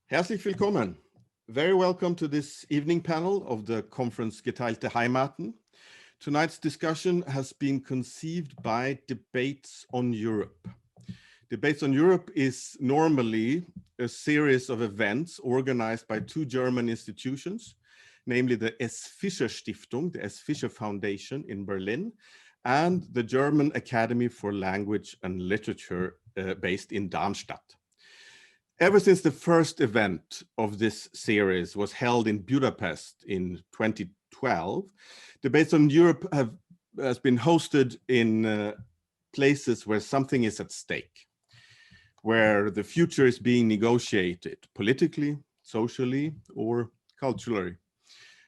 Herzlich willkommen. Very welcome to this evening panel of the conference Geteilte Heimaten. Tonight's discussion has been conceived by Debates on Europe. Debates on Europe is normally a series of events organized by two German institutions, namely the S. Fischer Stiftung, the S. Fischer Foundation in Berlin, and the German Academy for Language and Literature based in Darmstadt. Ever since the first event of this series was held in Budapest in 2012, Debates on Europe has been hosted in places where something is at stake, where the future is being negotiated politically, socially, or culturally.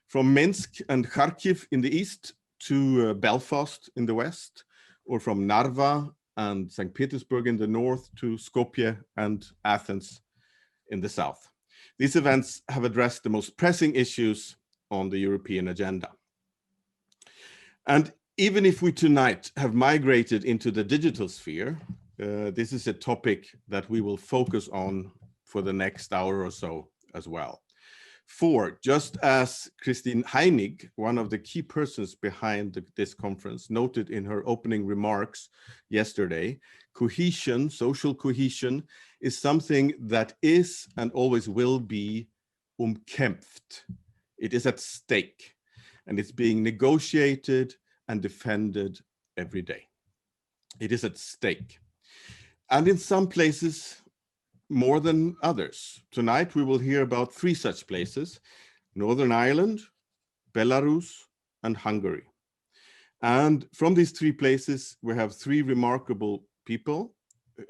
From Minsk and Kharkiv in the east to Belfast in the west, or from Narva and St. Petersburg in the north to Skopje and Athens in the south. These events have addressed the most pressing issues on the European agenda. And even if we tonight have migrated into the digital sphere, this is a topic that we will focus on for the next hour or so as well. For just as Christine Heinig, one of the key persons behind this conference, noted in her opening remarks yesterday, cohesion, social cohesion, is something that is and always will be umkämpft. It is at stake, and it's being negotiated and defended every day. It is at stake. And in some places, more than others. Tonight, we will hear about three such places: Northern Ireland, Belarus, and Hungary. And from these three places, we have three remarkable people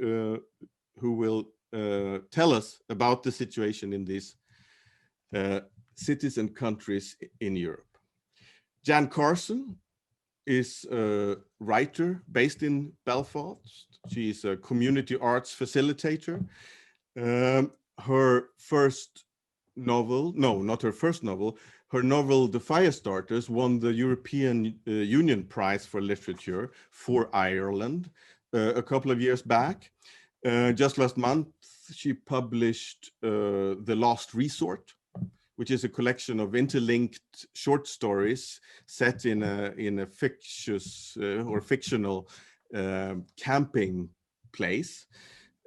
who will tell us about the situation in these cities and countries in Europe. Jan Carson is a writer based in Belfast. She is a community arts facilitator. Her first novel, no, not her first novel, her novel, The Firestarters, won the European Union Prize for Literature for Ireland a couple of years back. Just last month, she published The Last Resort, which is a collection of interlinked short stories set in a fictitious or fictional camping place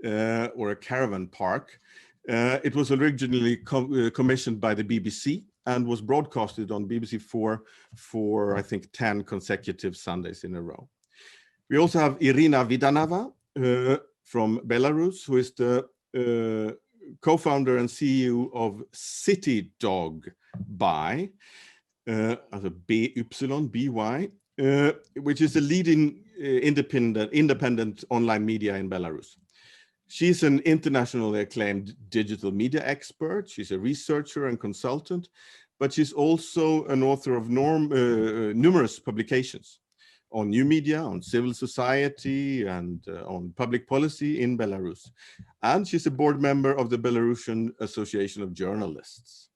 or a caravan park. It was originally commissioned by the BBC and was broadcasted on BBC4 for, I think, 10 consecutive Sundays in a row. We also have Iryna Vidanava from Belarus, who is the co-founder and CEO of City Dog by, BY, which is a leading independent online media in Belarus. She's an internationally acclaimed digital media expert. She's a researcher and consultant, but she's also an author of numerous publications on new media, on civil society, and on public policy in Belarus. And she's a board member of the Belarusian Association of Journalists.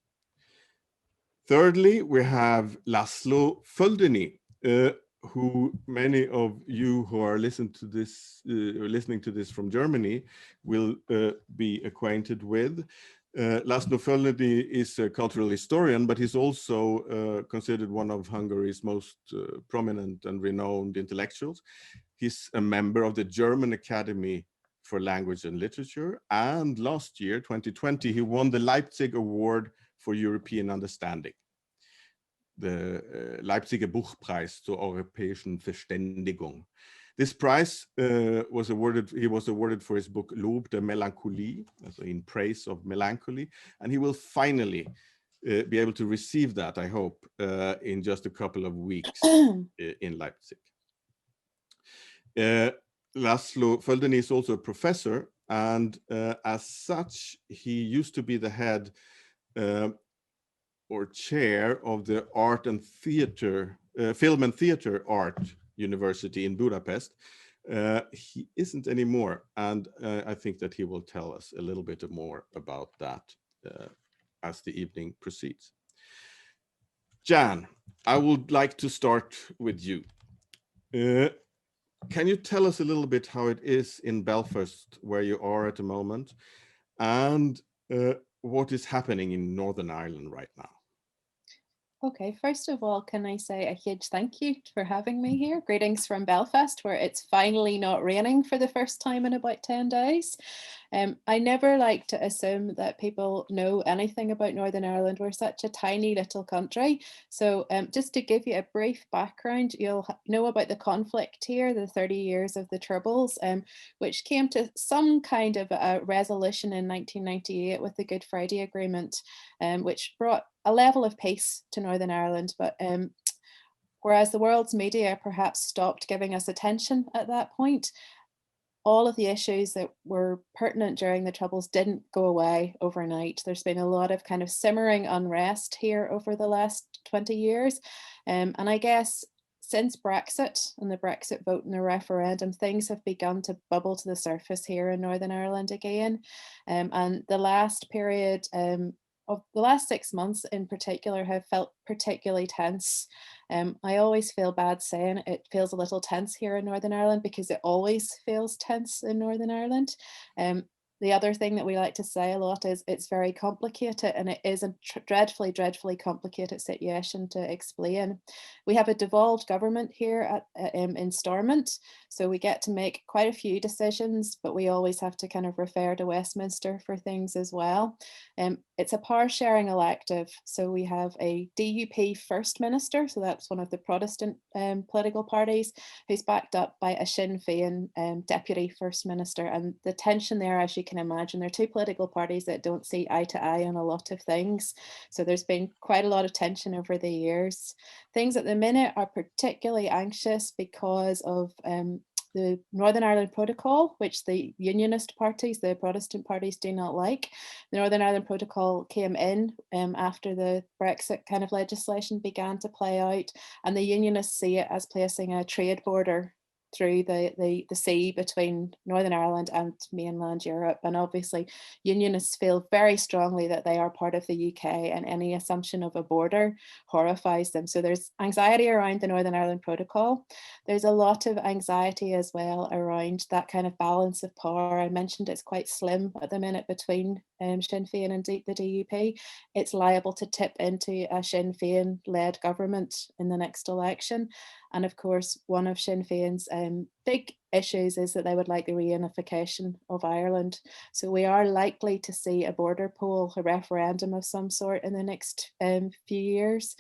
Thirdly, we have László Földényi, who many of you who are listening to this from Germany will be acquainted with. László Földényi is a cultural historian, but he's also considered one of Hungary's most prominent and renowned intellectuals. He's a member of the German Academy for Language and Literature, and last year, 2020, he won the Leipzig Award for European Understanding, the Leipziger Buchpreis zur europäischen Verständigung. This prize he was awarded for his book Lob der Melancholie, also in praise of melancholy, and he will finally be able to receive that, I hope, in just a couple of weeks in Leipzig. László Földényi is also a professor, and as such, he used to be the head or chair of the Film and Theater Art University in Budapest. He isn't anymore, and I think that he will tell us a little bit more about that as the evening proceeds. Jan, I would like to start with you. Can you tell us a little bit how it is in Belfast, where you are at the moment, and what is happening in Northern Ireland right now? Okay, first of all, can I say a huge thank you for having me here? Greetings from Belfast, where it's finally not raining for the first time in about 10 days. I never like to assume that people know anything about Northern Ireland. We're such a tiny little country. So just to give you a brief background, you'll know about the conflict here, the 30 years of the Troubles, which came to some kind of a resolution in 1998 with the Good Friday Agreement, which brought a level of peace to Northern Ireland. But whereas the world's media perhaps stopped giving us attention at that point, all of the issues that were pertinent during the Troubles didn't go away overnight. There's been a lot of kind of simmering unrest here over the last 20 years. And I guess since Brexit and the Brexit vote and the referendum, things have begun to bubble to the surface here in Northern Ireland again. And the last period of the last 6 months in particular have felt particularly tense. I always feel bad saying it feels a little tense here in Northern Ireland because it always feels tense in Northern Ireland. The other thing that we like to say a lot is it's very complicated, and it is a dreadfully, dreadfully complicated situation to explain. We have a devolved government here in Stormont, so we get to make quite a few decisions, but we always have to kind of refer to Westminster for things as well. It's a power sharing elective, so we have a DUP First Minister, so that's one of the Protestant political parties, who's backed up by a Sinn Féin Deputy First Minister, and the tension there, as you can imagine, there are two political parties that don't see eye to eye on a lot of things. So there's been quite a lot of tension over the years. Things at the minute are particularly anxious because of the Northern Ireland Protocol, which the unionist parties, the Protestant parties, do not like. The Northern Ireland Protocol came in after the Brexit kind of legislation began to play out, and the unionists see it as placing a trade border through the sea between Northern Ireland and mainland Europe. And obviously unionists feel very strongly that they are part of the UK, and any assumption of a border horrifies them. So there's anxiety around the Northern Ireland Protocol. There's a lot of anxiety as well around that kind of balance of power. I mentioned it's quite slim at the minute between Sinn Féin and the DUP. It's liable to tip into a Sinn Féin led government in the next election. And of course, one of Sinn Féin's big issues is that they would like the reunification of Ireland. So we are likely to see a border poll, a referendum of some sort in the next few years.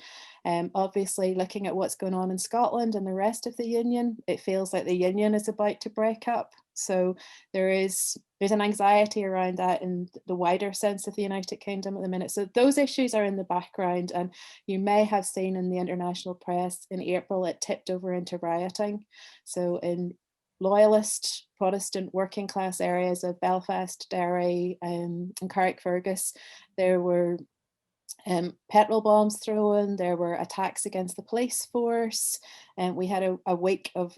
Obviously, looking at what's going on in Scotland and the rest of the Union, it feels like the Union is about to break up. So there's an anxiety around that in the wider sense of the United Kingdom at the minute. So those issues are in the background, and you may have seen in the international press in April, it tipped over into rioting. So in loyalist Protestant working class areas of Belfast, Derry, and Carrickfergus, there were petrol bombs thrown, there were attacks against the police force, and we had a week of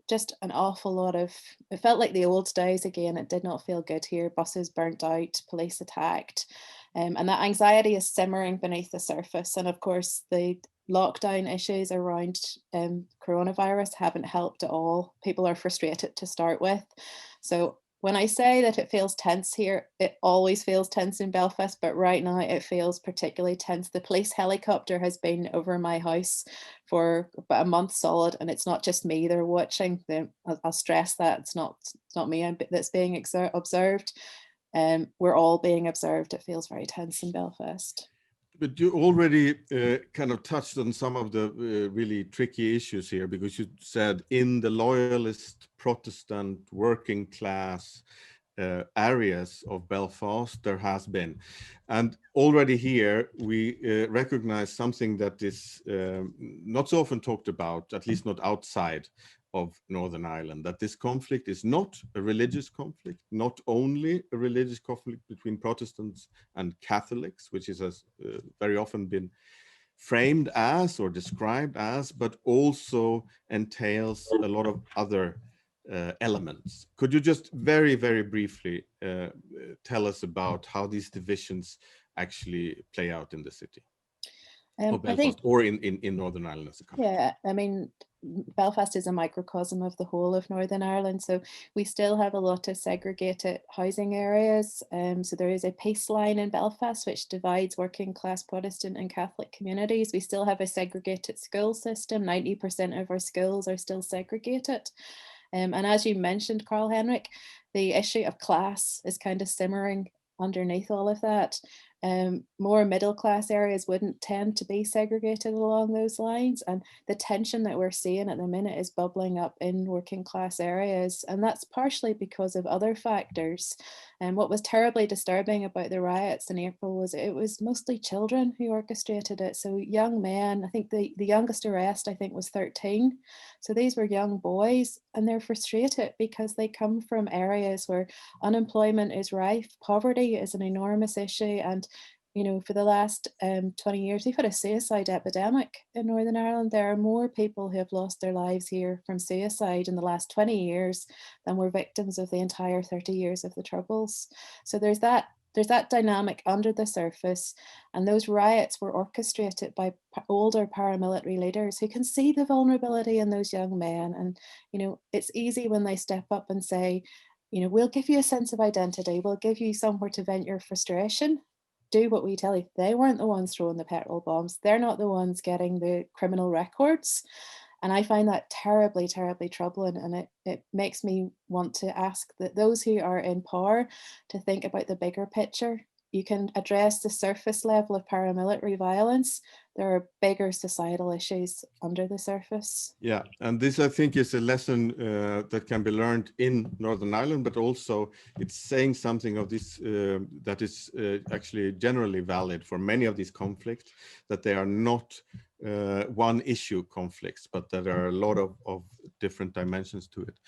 just an awful lot of, it felt like the old days again. It did not feel good here. Buses burnt out, police attacked, and that anxiety is simmering beneath the surface. And of course, the lockdown issues around coronavirus haven't helped at all. People are frustrated to start with. So when I say that it feels tense here, it always feels tense in Belfast, but right now it feels particularly tense. The police helicopter has been over my house for about a month solid, and it's not just me they're watching. I'll stress that it's not me that's being observed. We're all being observed. It feels very tense in Belfast. But you already kind of touched on some of the really tricky issues here, because you said in the loyalist Protestant working class areas of Belfast, there has been. And already here, we recognize something that is not so often talked about, at least not outside of Northern Ireland, that this conflict is not a religious conflict, not only a religious conflict between Protestants and Catholics, which is has very often been framed as or described as, but also entails a lot of other elements. Could you just very, very briefly tell us about how these divisions actually play out in the city? Or Belfast, or in Northern Ireland as a country. Yeah, I mean, Belfast is a microcosm of the whole of Northern Ireland, so we still have a lot of segregated housing areas. So there is a peace line in Belfast which divides working class Protestant and Catholic communities. We still have a segregated school system. 90% of our schools are still segregated. And as you mentioned, Carl Henrik, the issue of class is kind of simmering underneath all of that. More middle class areas wouldn't tend to be segregated along those lines, and the tension that we're seeing at the minute is bubbling up in working class areas, and that's partially because of other factors. And what was terribly disturbing about the riots in April was it was mostly children who orchestrated it. So young men, I think the youngest arrest was 13. So these were young boys, and they're frustrated because they come from areas where unemployment is rife, poverty is an enormous issue, and for the last 20 years, we've had a suicide epidemic in Northern Ireland. There are more people who have lost their lives here from suicide in the last 20 years than were victims of the entire 30 years of the Troubles. So there's that dynamic under the surface, and those riots were orchestrated by older paramilitary leaders who can see the vulnerability in those young men. And, it's easy when they step up and say, we'll give you a sense of identity, we'll give you somewhere to vent your frustration. Do what we tell you. They weren't the ones throwing the petrol bombs. They're not the ones getting the criminal records. And I find that terribly, terribly troubling. And it makes me want to ask that those who are in power to think about the bigger picture. You can address the surface level of paramilitary violence. There are bigger societal issues under the surface. Yeah, and this, I think, is a lesson that can be learned in Northern Ireland, but also it's saying something of this that is actually generally valid for many of these conflicts, that they are not one issue conflicts, but that there are a lot of different dimensions to it.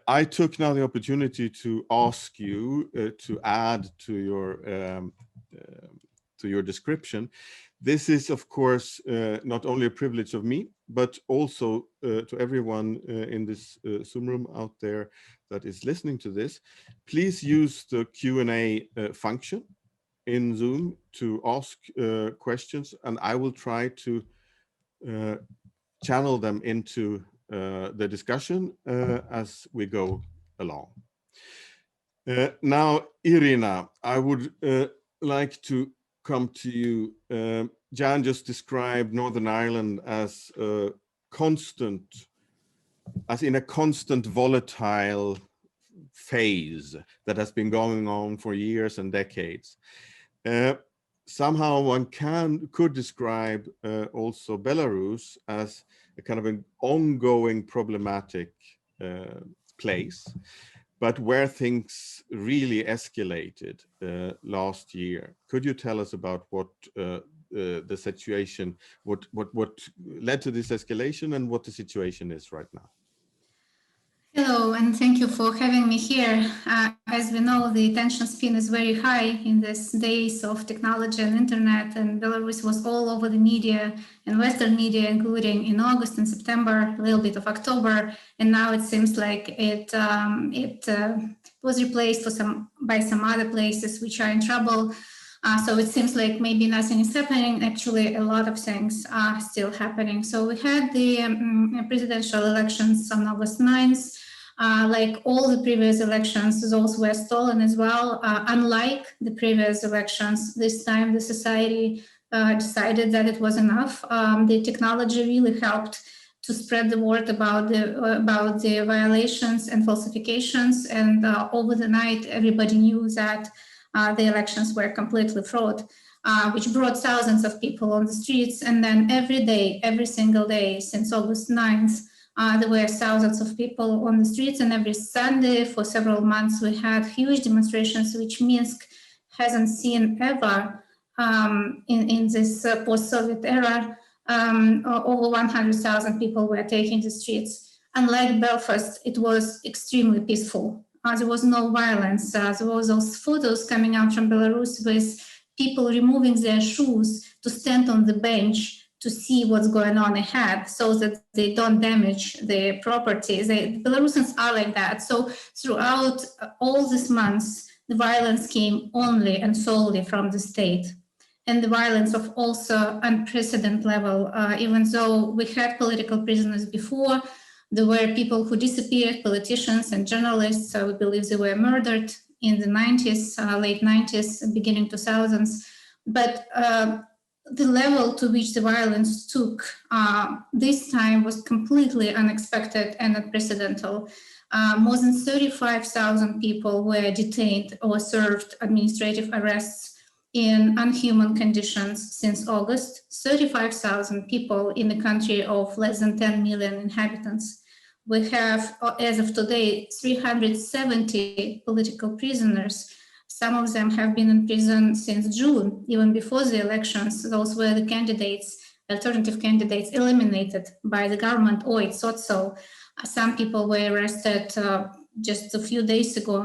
I took now the opportunity to ask you to add to your description. This is, of course, not only a privilege of me, but also to everyone in this Zoom room out there that is listening to this. Please use the Q&A function in Zoom to ask questions, and I will try to channel them into the discussion as we go along. Now, Iryna, I would like to come to you. Jan just described Northern Ireland as in a constant volatile phase that has been going on for years and decades. Somehow one could describe also Belarus as a kind of an ongoing problematic place, but where things really escalated last year. Could you tell us about what the situation, what led to this escalation, and what the situation is right now? Hello, and thank you for having me here. As we know, the attention span is very high in these days of technology and internet, and Belarus was all over the media and Western media, including in August and September, a little bit of October, and now it seems like it was replaced by some other places which are in trouble. So it seems like maybe nothing is happening. Actually, a lot of things are still happening. So we had the presidential elections on August 9th. Like all the previous elections, those were stolen as well. Unlike the previous elections, this time the society decided that it was enough. The technology really helped to spread the word about the violations and falsifications. And over the night, everybody knew that the elections were completely fraud, which brought thousands of people on the streets. And then every day, every single day since August 9th, there were thousands of people on the streets. And every Sunday for several months, we had huge demonstrations, which Minsk hasn't seen ever in this post-Soviet era. Over 100,000 people were taking the streets. Unlike Belfast, it was extremely peaceful. There was no violence. There was those photos coming out from Belarus with people removing their shoes to stand on the bench to see what's going on ahead so that they don't damage the property. The Belarusians are like that. So throughout all these months, the violence came only and solely from the state. and the violence of also unprecedented level. Even though we had political prisoners before, there were people who disappeared, politicians and journalists. We believe they were murdered in the 90s, late 90s, beginning 2000s. But the level to which the violence took this time was completely unexpected and unprecedented. More than 35,000 people were detained or served administrative arrests in unhuman conditions since August. 35,000 people in a country of less than 10 million inhabitants. We have, as of today, 370 political prisoners. Some of them have been in prison since June, even before the elections. Those were the candidates, alternative candidates, eliminated by the government, or it thought so. Some people were arrested just a few days ago.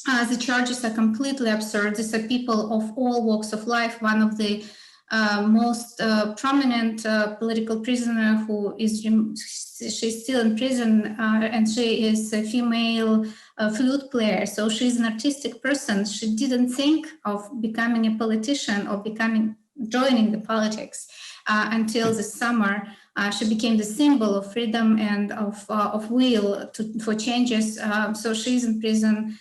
The charges are completely absurd. These are people of all walks of life. One of the most prominent political prisoner who is, she's still in prison, and she is a female flute player. So she's an artistic person. She didn't think of becoming a politician or joining the politics until this summer. She became the symbol of freedom and of will for changes. So she's in prison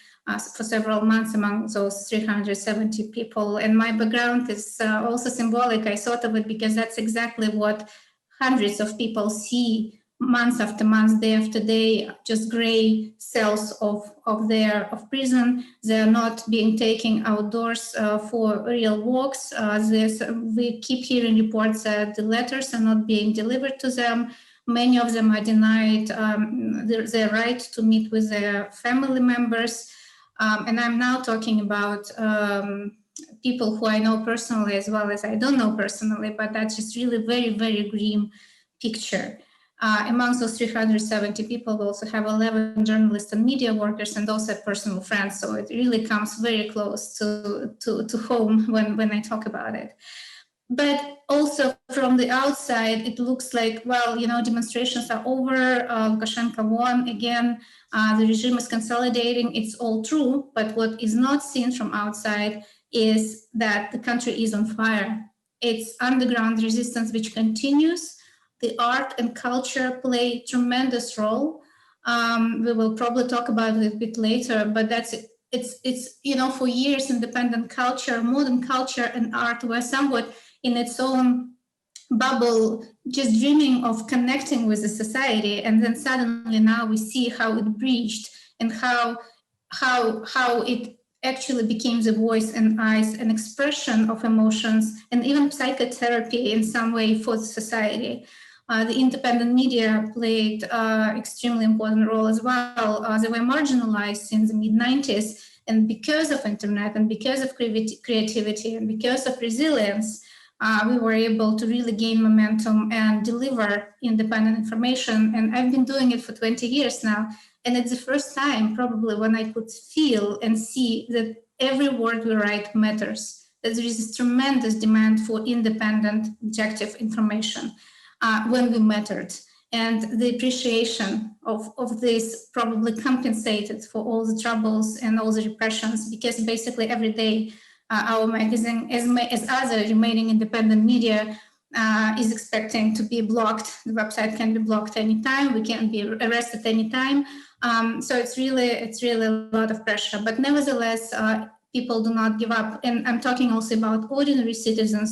for several months among those 370 people. And my background is also symbolic. I thought of it because that's exactly what hundreds of people see month after month, day after day, just gray cells of prison. They're not being taken outdoors for real walks. We keep hearing reports that the letters are not being delivered to them. Many of them are denied their right to meet with their family members. And I'm now talking about people who I know personally as well as I don't know personally, but that's just really very, very grim picture. Among those 370 people, we also have 11 journalists and media workers, and also personal friends. So it really comes very close to home when I talk about it. But also from the outside, it looks like, well, you know, demonstrations are over. Lukashenko won again. The regime is consolidating. It's all true. But what is not seen from outside is that the country is on fire. It's underground resistance which continues. The art and culture play a tremendous role. We will probably talk about it a bit later, but it's you know, for years, independent culture, modern culture and art were somewhat in its own bubble, just dreaming of connecting with the society. And then suddenly now we see how it breached and how it actually became the voice and eyes and expression of emotions and even psychotherapy in some way for the society. The independent media played extremely important role as well. They were marginalized in the mid-90s, and because of internet and because of creativity and because of resilience, we were able to really gain momentum and deliver independent information. And I've been doing it for 20 years now. And it's the first time probably when I could feel and see that every word we write matters, that there is this tremendous demand for independent, objective information. When we mattered, and the appreciation of this probably compensated for all the troubles and all the repressions, because basically every day our magazine, as other remaining independent media, is expecting to be blocked. The website can be blocked anytime. We can be arrested anytime. So it's really a lot of pressure. But nevertheless, people do not give up. And I'm talking also about ordinary citizens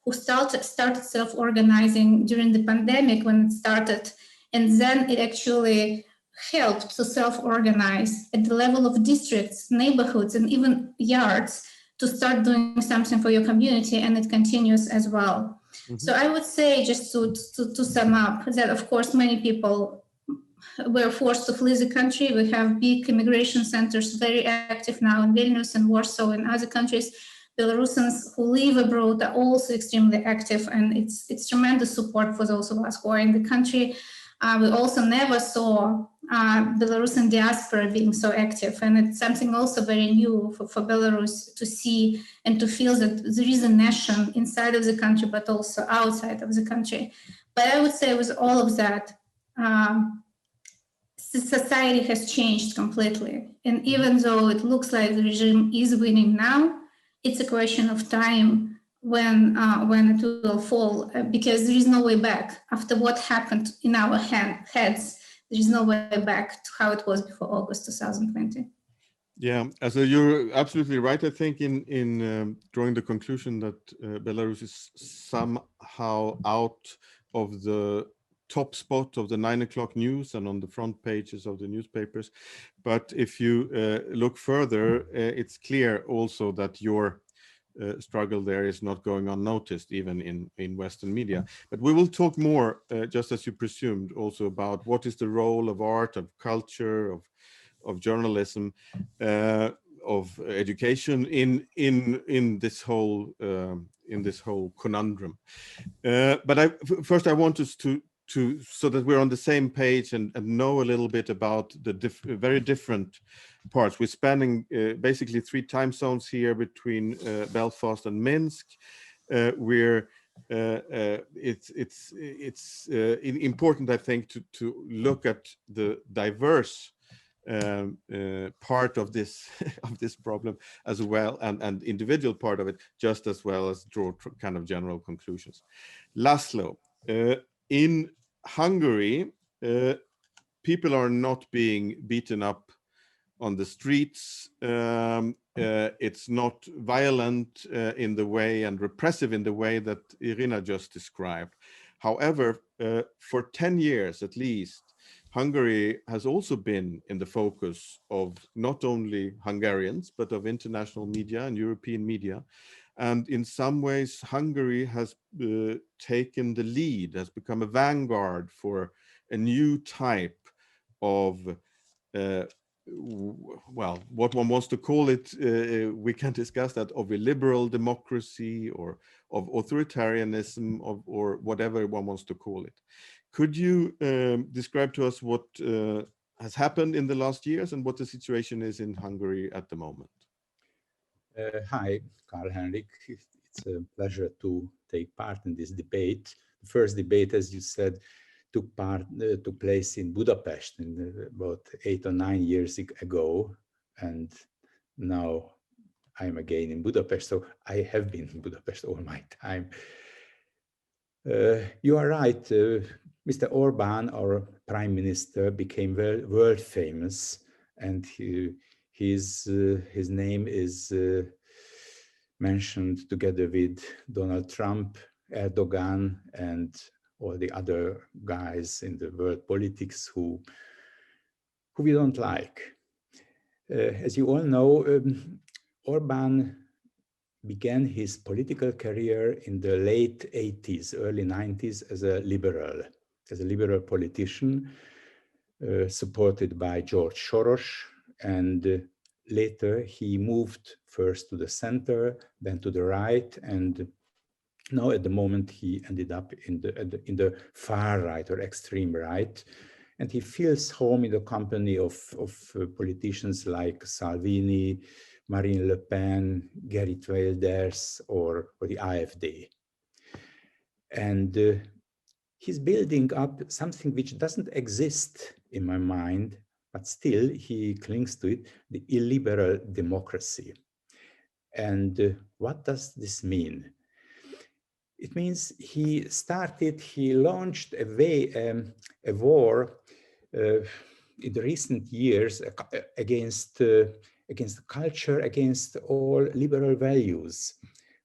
who started self-organizing during the pandemic when it started. And then it actually helped to self-organize at the level of districts, neighborhoods, and even yards to start doing something for your community, and it continues as well. Mm-hmm. So I would say, just to sum up, that of course many people were forced to flee the country. We have big immigration centers very active now in Vilnius and Warsaw and other countries. Belarusians who live abroad are also extremely active, and it's tremendous support for those of us who are in the country. We also never saw Belarusian diaspora being so active, and it's something also very new for Belarus to see and to feel that there is a nation inside of the country, but also outside of the country. But I would say with all of that, society has changed completely. And even though it looks like the regime is winning now, it's a question of time when it will fall, because there is no way back. After what happened in our heads, there is no way back to how it was before August 2020. Yeah, so you're absolutely right, I think, in drawing the conclusion that Belarus is somehow out of the top spot of the 9 o'clock news and on the front pages of the newspapers. But if you look further, it's clear also that your struggle there is not going unnoticed, even in Western media. But we will talk more, just as you presumed, also about what is the role of art, of culture, of journalism, of education in this whole conundrum. But first I want us to so that we're on the same page and know a little bit about the very different parts. We're spanning basically 3 time zones here between Belfast and Minsk. It's important, I think, to look at the diverse part of this problem as well, and individual part of it, just as well as draw kind of general conclusions. László, in Hungary, people are not being beaten up on the streets. It's not violent in the way and repressive in the way that Iryna just described. However, for 10 years at least, Hungary has also been in the focus of not only Hungarians, but of international media and European media. And in some ways, Hungary has taken the lead, has become a vanguard for a new type of, well, what one wants to call it, we can discuss that, of a liberal democracy or of authoritarianism, or whatever one wants to call it. Could you describe to us what has happened in the last years and what the situation is in Hungary at the moment? Hi, Carl Henrik. It's a pleasure to take part in this debate. The first debate, as you said, took place in Budapest about 8 or 9 years ago, and now I'm again in Budapest. So I have been in Budapest all my time. You are right. Mr. Orbán, our prime minister, became world famous, and his name is mentioned together with Donald Trump, Erdogan, and all the other guys in the world politics who we don't like. As you all know, Orbán began his political career in the late 80s, early 90s as a liberal politician, supported by George Soros, and later he moved first to the center, then to the right, and now at the moment he ended up in the far right or extreme right, and he feels home in the company of politicians like Salvini, Marine Le Pen, Geert Wilders, or the AfD. And he's building up something which doesn't exist in my mind, but still he clings to it, the illiberal democracy. And what does this mean? It means he launched a war in the recent years against culture, against all liberal values.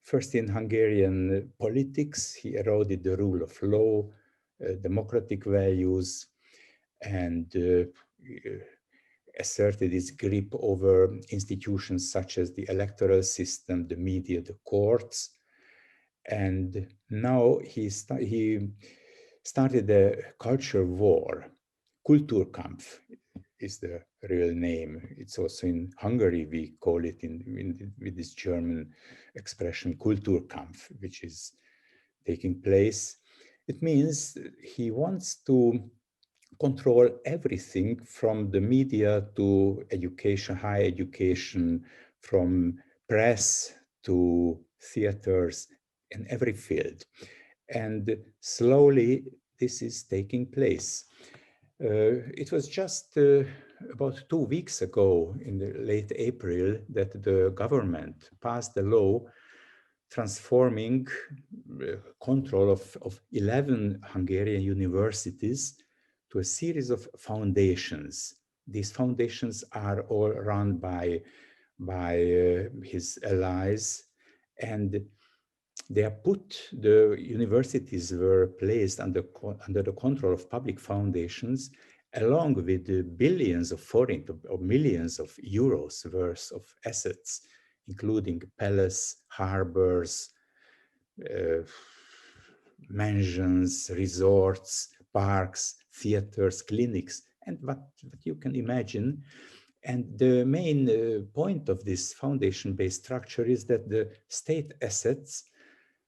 First in Hungarian politics, he eroded the rule of law, democratic values, and asserted his grip over institutions such as the electoral system, the media, the courts. And now he started a culture war. Kulturkampf is the real name. It's also in Hungary, we call it with this German expression, Kulturkampf, which is taking place. It means he wants to control everything from the media to education, higher education, from press to theaters, in every field. And slowly this is taking place. It was just about 2 weeks ago, in the late April, that the government passed a law transforming control of 11 Hungarian universities to a series of foundations. These foundations are all run by his allies, and the universities were placed under the control of public foundations, along with the billions of foreign or millions of euros worth of assets, including palace, harbors, mansions, resorts, parks, theaters, clinics, and what you can imagine. And the main point of this foundation-based structure is that the state assets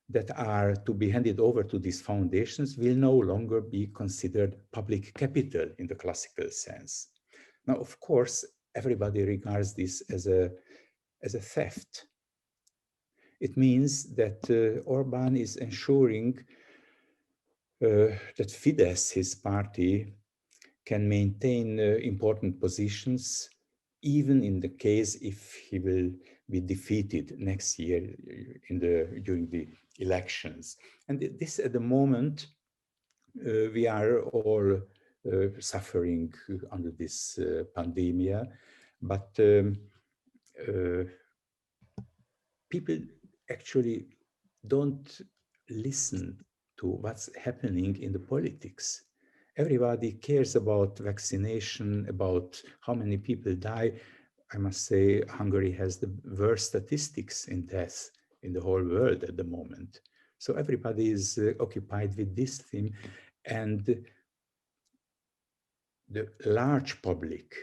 that are to be handed over to these foundations will no longer be considered public capital in the classical sense. Now, of course, everybody regards this as a theft. It means that Orbán is ensuring that Fidesz, his party, can maintain important positions, even in the case if he will be defeated next year during the elections. And this, at the moment, we are all suffering under this pandemic, but people actually don't listen to what's happening in the politics. Everybody cares about vaccination, about how many people die. I must say, Hungary has the worst statistics in deaths in the whole world at the moment. So everybody is occupied with this theme, and the large public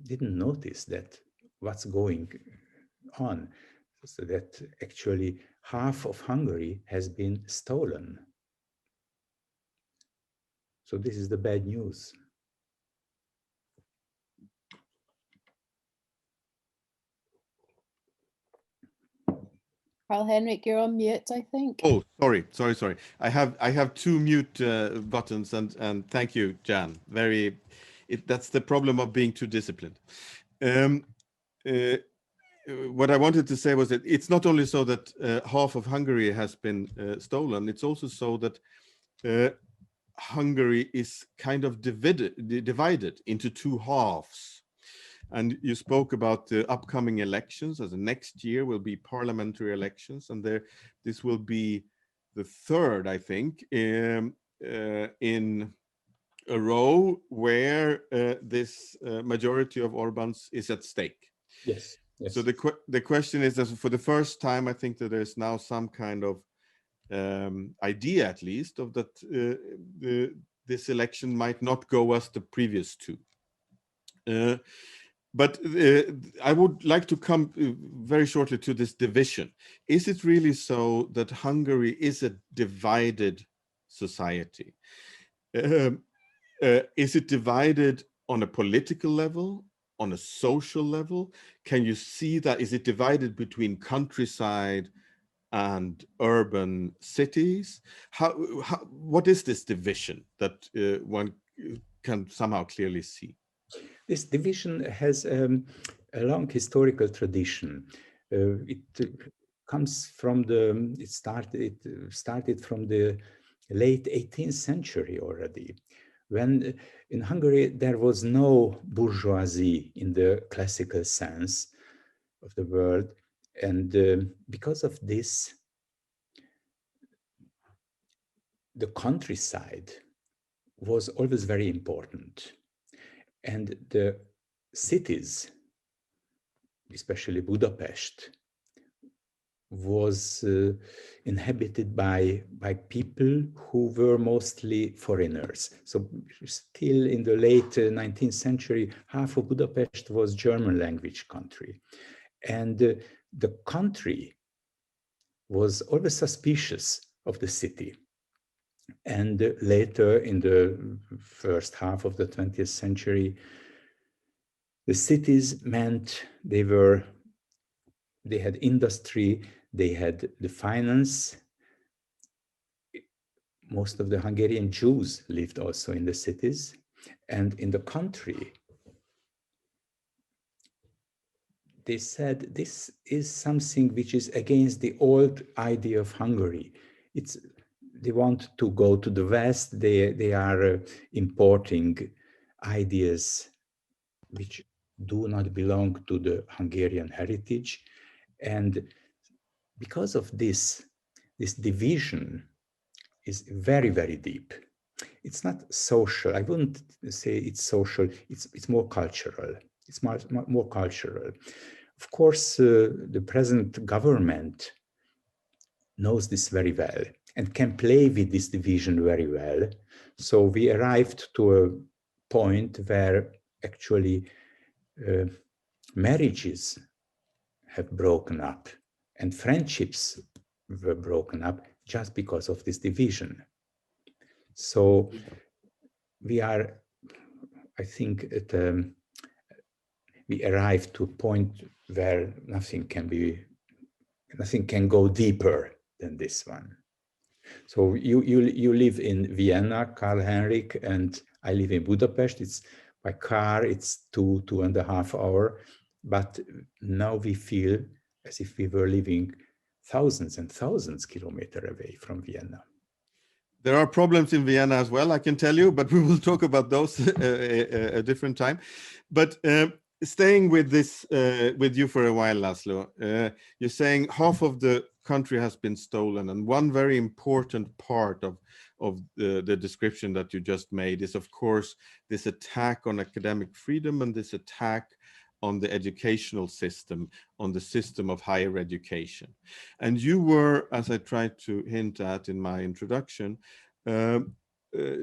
didn't notice that what's going on, so that actually half of Hungary has been stolen. So this is the bad news. Carl Henrik, you're on mute, I think. Oh, sorry. I have two mute buttons, and thank you, Jan. That's the problem of being too disciplined. What I wanted to say was that it's not only so that half of Hungary has been stolen, it's also so that Hungary is kind of divided into two halves. And you spoke about the upcoming elections, as next year will be parliamentary elections, and this will be the third, I think, in a row where this majority of Orbán's is at stake. Yes. Yes. So the question is that for the first time, I think that there's now some kind of idea, at least, of that this election might not go as the previous two. But I would like to come very shortly to this division. Is it really so that Hungary is a divided society? Is it divided on a political level, on a social level? Can you see that? Is it divided between countryside and urban cities? What is this division that one can somehow clearly see? This division has a long historical tradition. It comes from it started from the late 18th century already, when in Hungary there was no bourgeoisie in the classical sense of the word, and because of this, the countryside was always very important. And the cities, especially Budapest, was inhabited by people who were mostly foreigners. So still in the late 19th century, half of Budapest was German language country. And the country was always suspicious of the city. And later, in the first half of the 20th century, the cities meant they had industry, they had the finance. Most of the Hungarian Jews lived also in the cities. And in the country, they said this is something which is against the old idea of Hungary. They want to go to the West. They are importing ideas which do not belong to the Hungarian heritage. And because of this division is very, very deep. It's not social. I wouldn't say it's social. It's more cultural. It's more cultural. Of course, the present government knows this very well and can play with this division very well. So we arrived to a point where actually marriages have broken up and friendships were broken up just because of this division. So we are, I think, we arrived to a point where nothing can go deeper than this one. So you live in Vienna, Carl Henrik, and I live in Budapest. It's by car, it's 2.5 hours, but now we feel as if we were living thousands and thousands kilometers away from Vienna. There are problems in Vienna as well, I can tell you, but we will talk about those a different time. But staying with this, with you for a while, László, you're saying half of the country has been stolen, and one very important part of the description that you just made is, of course, this attack on academic freedom and this attack on the educational system, on the system of higher education. And you were, as I tried to hint at in my introduction,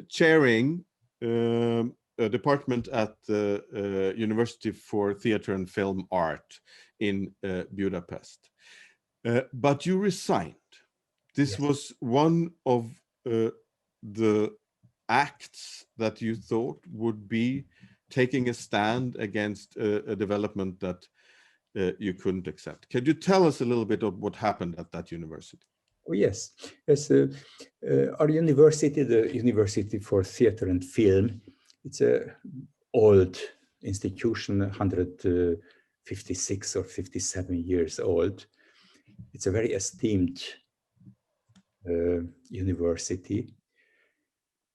chairing a department at the University for Theatre and Film Art in Budapest. But you resigned. This Yes. was one of the acts that you thought would be taking a stand against a development that you couldn't accept. Can you tell us a little bit of what happened at that university? Oh, yes. Our university, the University for Theatre and Film, it's an old institution, 156 or 57 years old. It's a very esteemed university.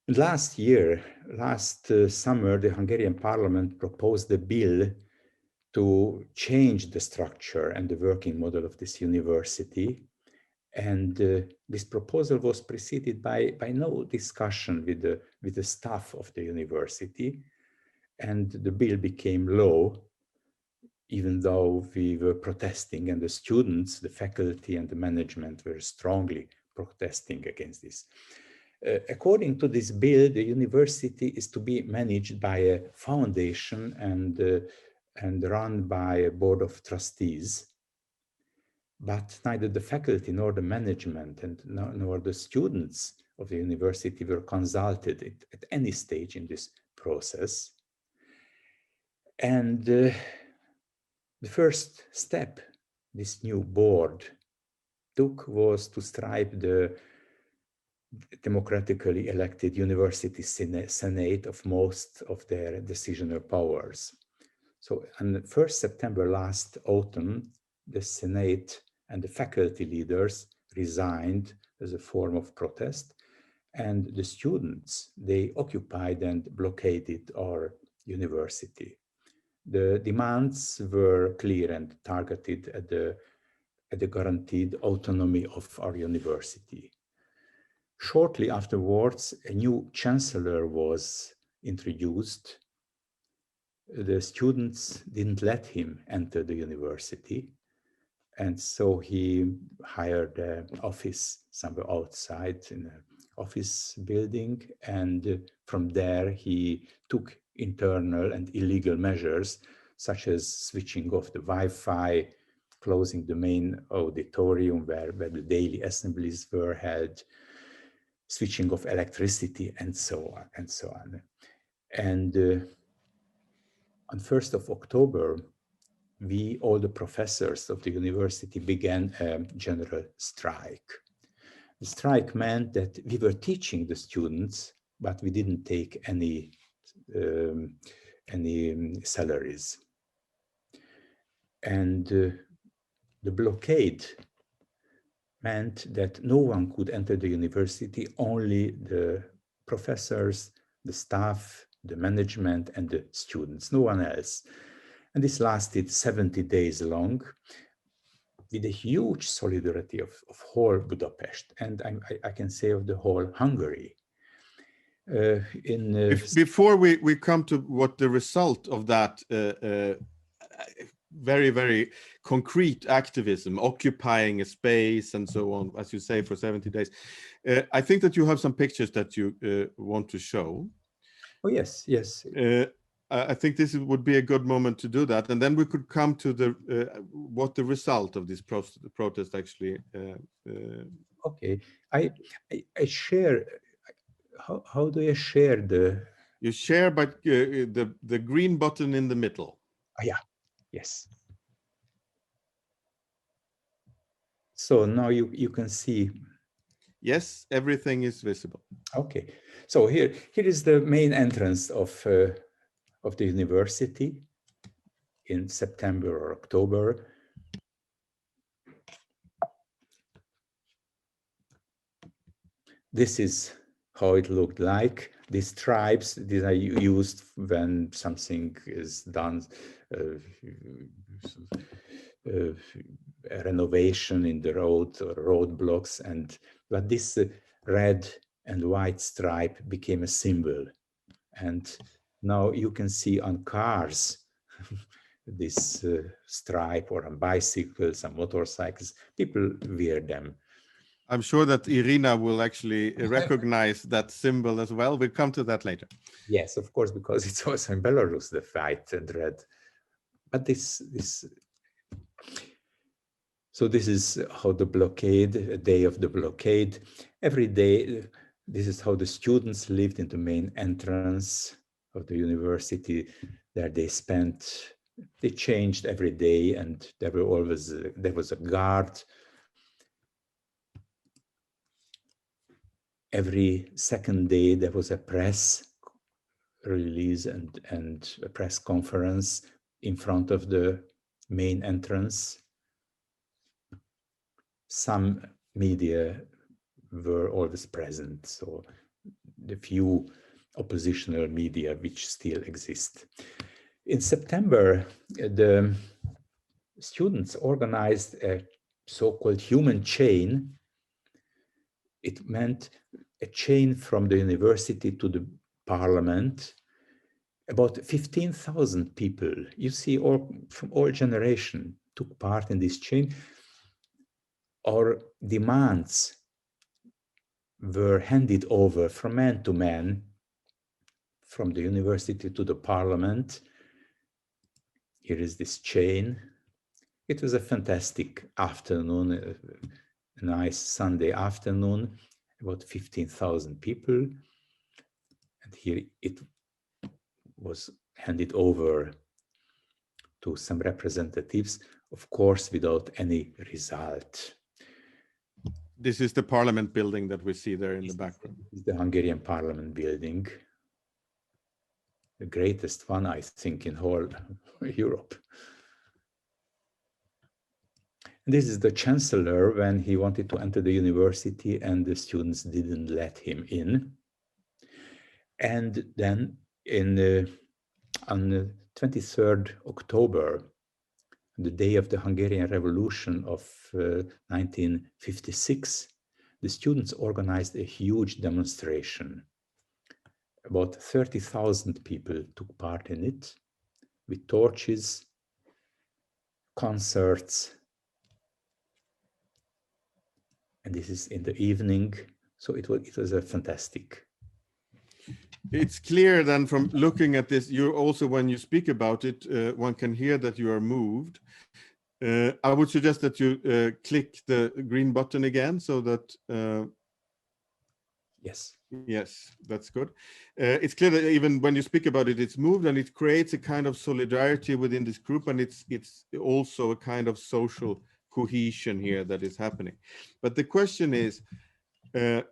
And last summer, the Hungarian Parliament proposed a bill to change the structure and the working model of this university. And this proposal was preceded by no discussion with the staff of the university. And the bill became law, even though we were protesting, and the students, the faculty, and the management were strongly protesting against this. According to this bill, the university is to be managed by a foundation and run by a board of trustees. But neither the faculty nor the management nor the students of the university were consulted at any stage in this process. And the first step this new board took was to strip the democratically elected university senate of most of their decisional powers. So on the 1st September last autumn, the Senate and the faculty leaders resigned as a form of protest, and the students, they occupied and blockaded our university. The demands were clear and targeted at the guaranteed autonomy of our university. Shortly afterwards, a new chancellor was introduced. The students didn't let him enter the university. And so he hired an office somewhere outside in an office building. And from there, he took internal and illegal measures, such as switching off the Wi-Fi, closing the main auditorium where the daily assemblies were held, switching off electricity, and so on and so on. And on 1st of October, all the professors of the university began a general strike. The strike meant that we were teaching the students, but we didn't take any salaries. And the blockade meant that no one could enter the university, only the professors, the staff, the management, and the students, no one else. And this lasted 70 days long, with a huge solidarity of whole Budapest, and I can say of the whole Hungary. Before we come to what the result of that very, very concrete activism, occupying a space and so on, as you say, for 70 days, I think that you have some pictures that you want to show. Oh, yes, yes. I think this would be a good moment to do that, and then we could come to the what the result of this protest actually. Okay, I share. How do I share the? You share, but the green button in the middle. Oh, yeah. Yes. So now you can see. Yes, everything is visible. Okay, so here is the main entrance of the university in September or October. This is how it looked like. These stripes, these are used when something is done, a renovation in the road or roadblocks, but this red and white stripe became a symbol. And now you can see on cars this stripe, or on bicycles and motorcycles, people wear them. I'm sure that Iryna will actually recognize that symbol as well. We'll come to that later. Yes, of course, because it's also in Belarus, the white and red. But so this is how the blockade, a day of the blockade. Every day, this is how the students lived in the main entrance of the university. There they changed every day, and there was a guard. Every second day, there was a press release and a press conference in front of the main entrance. Some media were always present, so the few oppositional media which still exist. In September, the students organized a so-called human chain. It meant a chain from the university to the parliament. About 15,000 people, you see, from all generations took part in this chain. Our demands were handed over from man to man, from the university to the parliament. Here is this chain. It was a fantastic afternoon, a nice Sunday afternoon, about 15,000 people. And here it was handed over to some representatives, of course, without any result. This is the parliament building that we see there in the background. This is the Hungarian Parliament building. The greatest one, I think, in whole Europe. And this is the chancellor when he wanted to enter the university and the students didn't let him in. And then on the 23rd October, the day of the Hungarian Revolution of 1956, the students organized a huge demonstration. About 30,000 people took part in it, with torches, concerts, and this is in the evening. So it was a fantastic. It's clear then from looking at this, you also, when you speak about it, one can hear that you are moved. I would suggest that you click the green button again so that... Yes, that's good. It's clear that even when you speak about it, it's moved, and it creates a kind of solidarity within this group, and it's also a kind of social cohesion here that is happening. But the question is a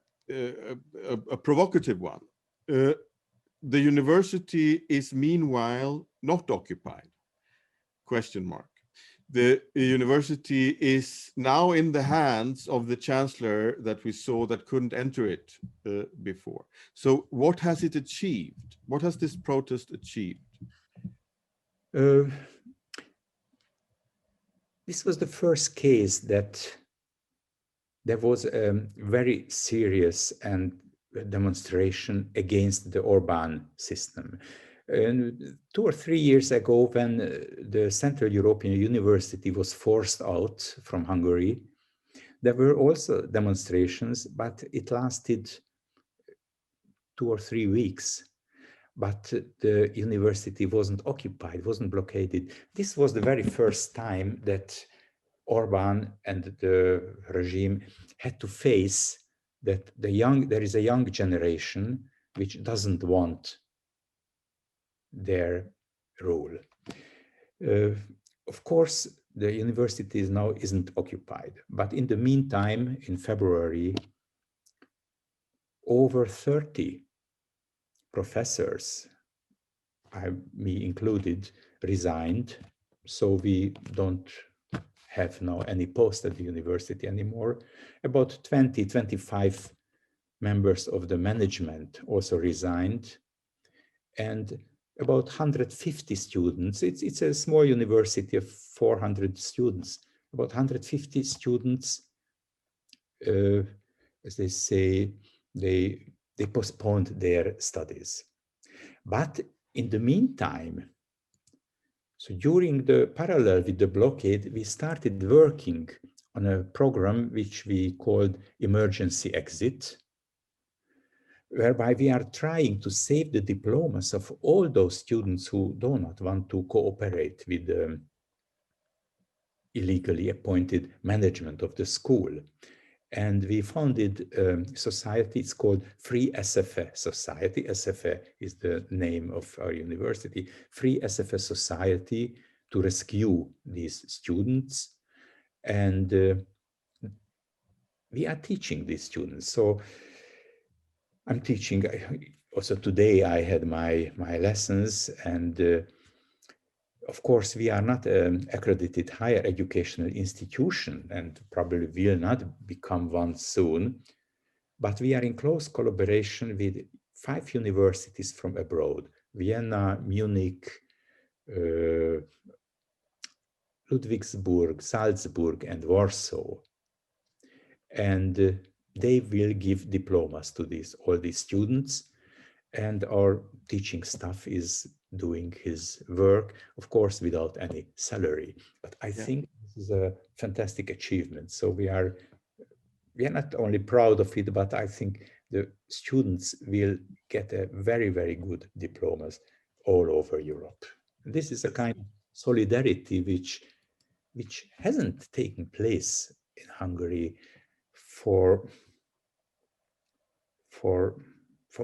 provocative one. The university is meanwhile not occupied, question mark. the university is now in the hands of the chancellor that we saw that couldn't enter it before. So what has it achieved? What has this protest achieved? This was the first case that there was a very serious and demonstration against the Orban system. And 2 or 3 years ago, when the Central European University was forced out from Hungary, there were also demonstrations, but it lasted 2 or 3 weeks. But the university wasn't occupied, wasn't blockaded. This was the very first time that Orban and the regime had to face that there is a young generation which doesn't want their rule. Of course, the university now isn't occupied, but in the meantime, in February, over 30 professors, me included, resigned, so we don't have now any post at the university anymore. About 20-25 members of the management also resigned, and about 150 students. It's a small university of 400 students. About 150 students, as they say, they postponed their studies. But in the meantime, so during the parallel with the blockade, we started working on a program which we called Emergency Exit, whereby we are trying to save the diplomas of all those students who do not want to cooperate with the illegally appointed management of the school. And we founded a society, it's called Free SFA Society. SFA is the name of our university. Free SFA Society to rescue these students. And we are teaching these students. So I'm teaching, also today I had my lessons, and of course we are not an accredited higher educational institution and probably will not become one soon, but we are in close collaboration with 5 universities from abroad: Vienna, Munich, Ludwigsburg, Salzburg, and Warsaw. And they will give diplomas to all these students, and our teaching staff is doing his work, of course, without any salary. But I think this is a fantastic achievement. So we are not only proud of it, but I think the students will get a very, very good diplomas all over Europe. And this is a kind of solidarity which hasn't taken place in Hungary for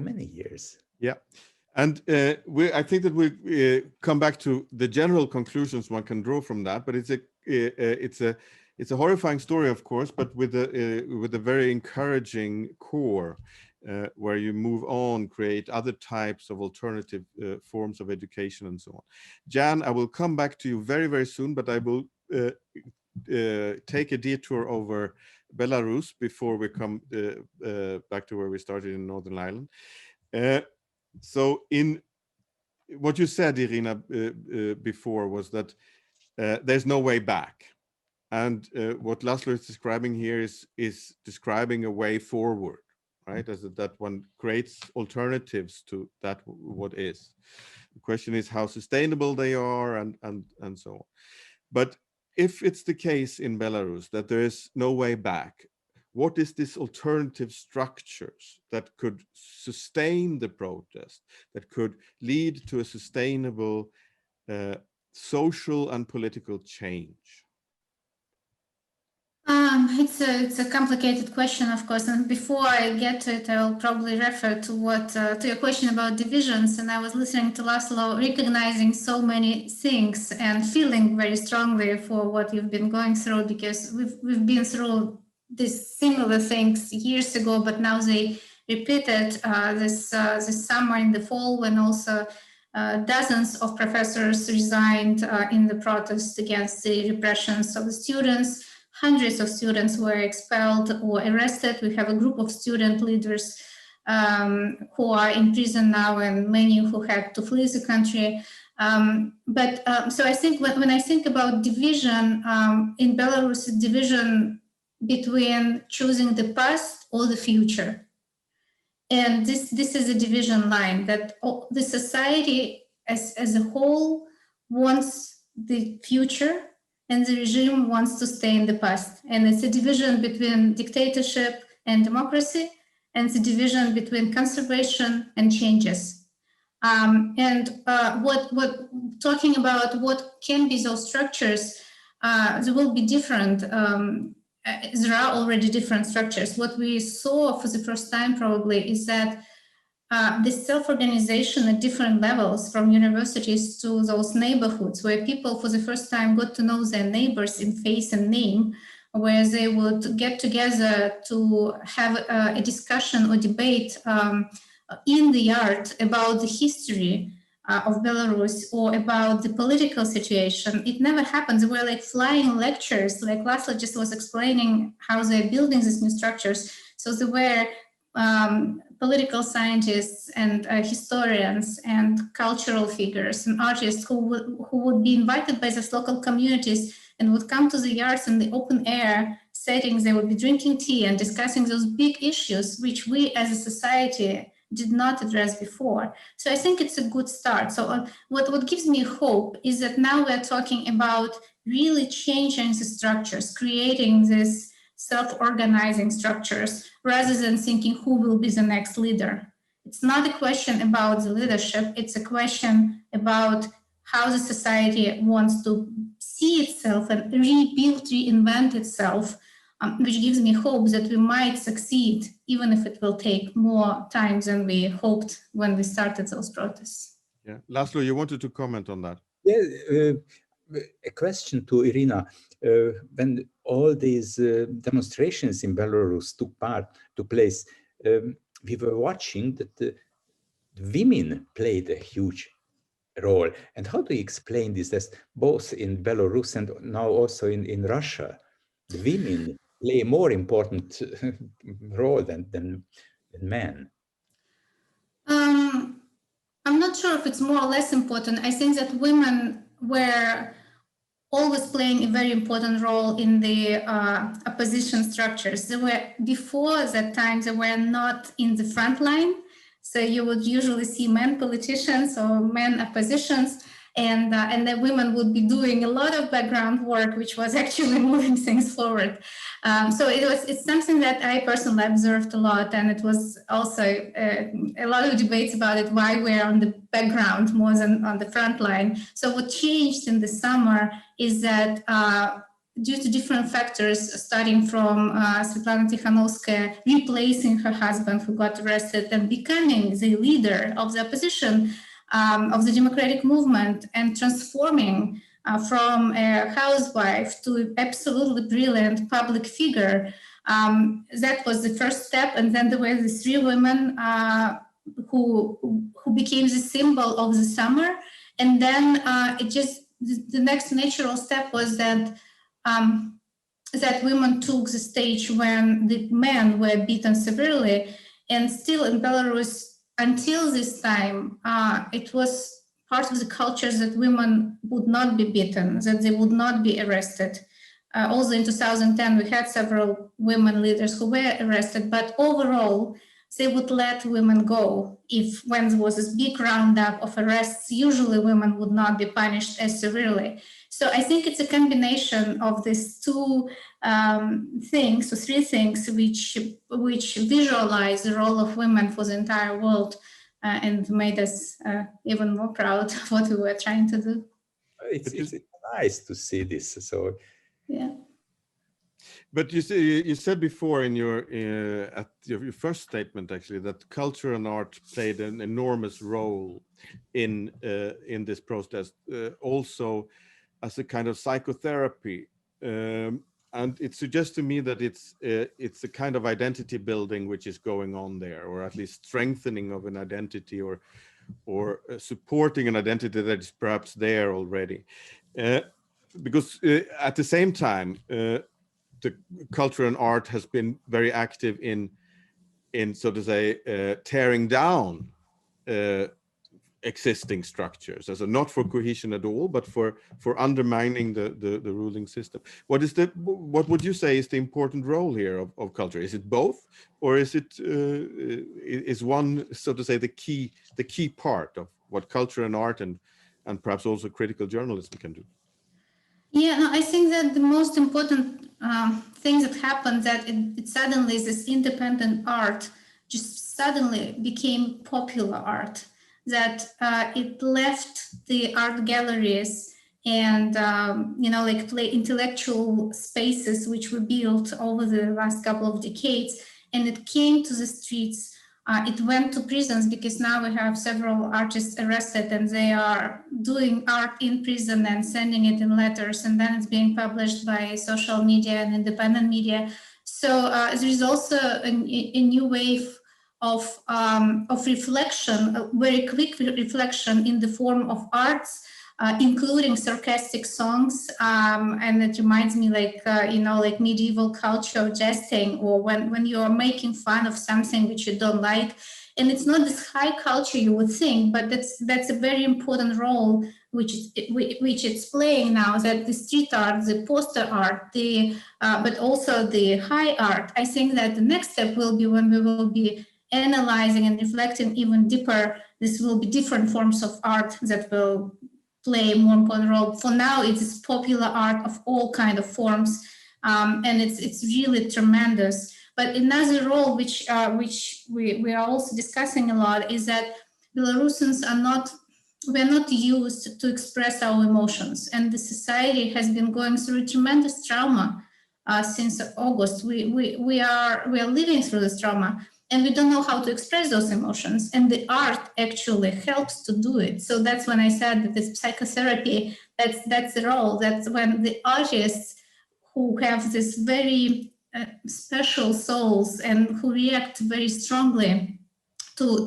many years. Yeah, and I think that we come back to the general conclusions one can draw from that. But it's a horrifying story, of course, but with a very encouraging core, where you move on, create other types of alternative forms of education, and so on. Jan, I will come back to you very, very soon, but I will take a detour over Belarus before we come back to where we started in Northern Ireland. So in what you said, Iryna, before was that there's no way back. And what László is describing here is describing a way forward, right? As that one creates alternatives to that what is. The question is how sustainable they are and so on. But if it's the case in Belarus that there is no way back, what is this alternative structures that could sustain the protest, that could lead to a sustainable social and political change? It's a complicated question, of course, and before I get to it, I'll probably refer to your question about divisions. And I was listening to László, recognizing so many things and feeling very strongly for what you've been going through, because we've been through these similar things years ago, but now they repeated this summer in the fall, when also Dozens of professors resigned in the protests against the repressions of the students. Hundreds of students were expelled or arrested. We have a group of student leaders who are in prison now, and many who had to flee the country. So I think when I think about division in Belarus, division between choosing the past or the future. And this is a division line that the society as a whole wants the future and the regime wants to stay in the past. And it's a division between dictatorship and democracy, and the division between conservation and changes. What talking about what can be those structures, there will be different. There are already different structures. What we saw for the first time probably is that the self-organization at different levels, from universities to those neighborhoods, where people for the first time got to know their neighbors in face and name, where they would get together to have a discussion or debate in the yard about the history of Belarus or about the political situation. It never happens. There were like flying lectures, like László just was explaining how they're building these new structures. So there were political scientists and historians and cultural figures and artists who would be invited by these local communities and would come to the yards in the open air settings. They would be drinking tea and discussing those big issues which we as a society did not address before. So I think it's a good start. So what gives me hope is that now we're talking about really changing the structures, creating these self-organizing structures, rather than thinking who will be the next leader. It's not a question about the leadership, it's a question about how the society wants to see itself and rebuild, reinvent itself, which gives me hope that we might succeed, even if it will take more time than we hoped when we started those protests. Yeah, László, you wanted to comment on that? Yeah, a question to Iryna. When all these demonstrations in Belarus took place, we were watching that the women played a huge role. And how do you explain this, as both in Belarus and now also in Russia, the women play a more important role than men? I'm not sure if it's more or less important. I think that women were always playing a very important role in the opposition structures. They were, before that time, they were not in the front line. So you would usually see men politicians or men oppositions, and the women would be doing a lot of background work, which was actually moving things forward. So it's something that I personally observed a lot, and it was also a lot of debates about it, why we're on the background more than on the front line. So what changed in the summer is that due to different factors, starting from Svetlana Tikhanovskaya replacing her husband who got arrested and becoming the leader of the opposition, of the democratic movement, and transforming from a housewife to an absolutely brilliant public figure. That was the first step. And then there were the three women who became the symbol of the summer. And then the next natural step was that that women took the stage when the men were beaten severely. And still in Belarus, until this time, it was part of the culture that women would not be beaten, that they would not be arrested. Also in 2010, we had several women leaders who were arrested, but overall, they would let women go. When there was this big roundup of arrests, usually women would not be punished as severely. So I think it's a combination of these two things, or three things, which visualize the role of women for the entire world and made us even more proud of what we were trying to do. It's nice to see this. So yeah. But you said before in your at your first statement actually that culture and art played an enormous role in this protest, also as a kind of psychotherapy, and it suggests to me that it's a kind of identity building which is going on there, or at least strengthening of an identity, or supporting an identity that is perhaps there already. Because at the same time, the culture and art has been very active in so to say, tearing down existing structures, as not for cohesion at all, but for undermining the ruling system. What would you say is the important role here of culture? Is it both, or is it is one, so to say, the key part of what culture and art and perhaps also critical journalism can do? Yeah, no, I think that the most important thing that happened, that it suddenly is this independent art just suddenly became popular art, that it left the art galleries and like intellectual spaces which were built over the last couple of decades, and it came to the streets. It went to prisons, because now we have several artists arrested and they are doing art in prison and sending it in letters, and then it's being published by social media and independent media. So there is also a new wave of reflection, a very quick reflection in the form of arts, including sarcastic songs, and it reminds me like medieval culture of jesting, or when you are making fun of something which you don't like. And it's not this high culture you would think, but that's a very important role which it's playing now, that the street art, the poster art, but also the high art. I think that the next step will be when we will be analyzing and reflecting even deeper. This will be different forms of art that will play a more important role. For now, it is popular art of all kind of forms, and it's really tremendous. But another role which we are also discussing a lot is that Belarusians we're not used to express our emotions, and the society has been going through a tremendous trauma since August. We are living through this trauma, and we don't know how to express those emotions, and the art actually helps to do it. So that's when I said that this psychotherapy, that's the role. That's when the artists who have this very special souls and who react very strongly to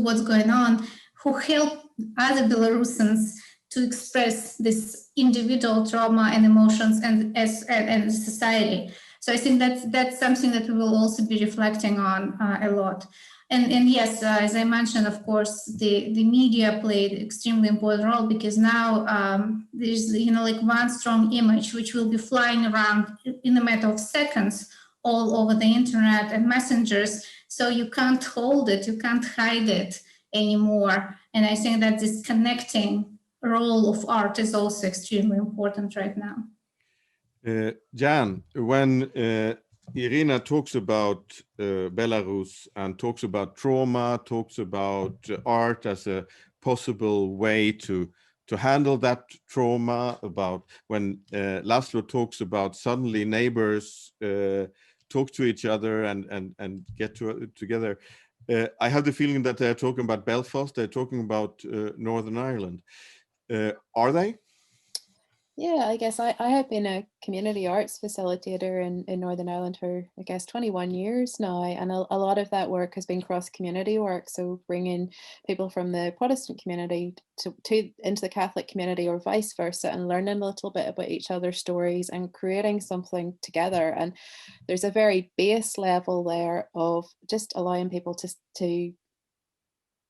what's going on, who help other Belarusians to express this individual trauma and emotions and society. So I think that's something that we will also be reflecting on a lot. And yes, as I mentioned, of course, the media played an extremely important role, because now there's like one strong image which will be flying around in a matter of seconds all over the internet and messengers. So you can't hold it, you can't hide it anymore. And I think that this connecting role of art is also extremely important right now. Jan, when Iryna talks about Belarus and talks about trauma, talks about art as a possible way to handle that trauma, about when László talks about suddenly neighbors talk to each other and get together, I have the feeling that they're talking about Belfast, they're talking about Northern Ireland. Are they? Yeah, I guess I have been a community arts facilitator in Northern Ireland for, I guess, 21 years now. And a lot of that work has been cross-community work. So bringing people from the Protestant community into the Catholic community, or vice versa, and learning a little bit about each other's stories and creating something together. And there's a very base level there of just allowing people to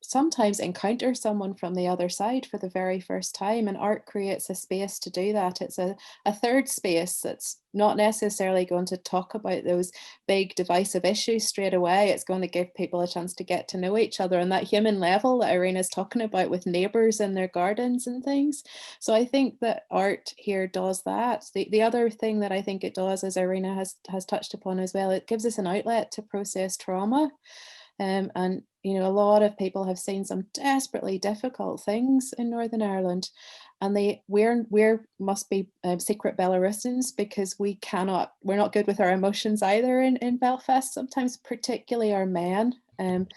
sometimes encounter someone from the other side for the very first time, and art creates a space to do that. It's a third space that's not necessarily going to talk about those big divisive issues straight away. It's going to give people a chance to get to know each other on that human level that Iryna's talking about, with neighbors in their gardens and things. So I think that art here does that. The other thing that I think it does, as Iryna has touched upon as well, it gives us an outlet to process trauma. And a lot of people have seen some desperately difficult things in Northern Ireland, and we must be secret Belarusians, because we're not good with our emotions either in Belfast, sometimes, particularly our men. And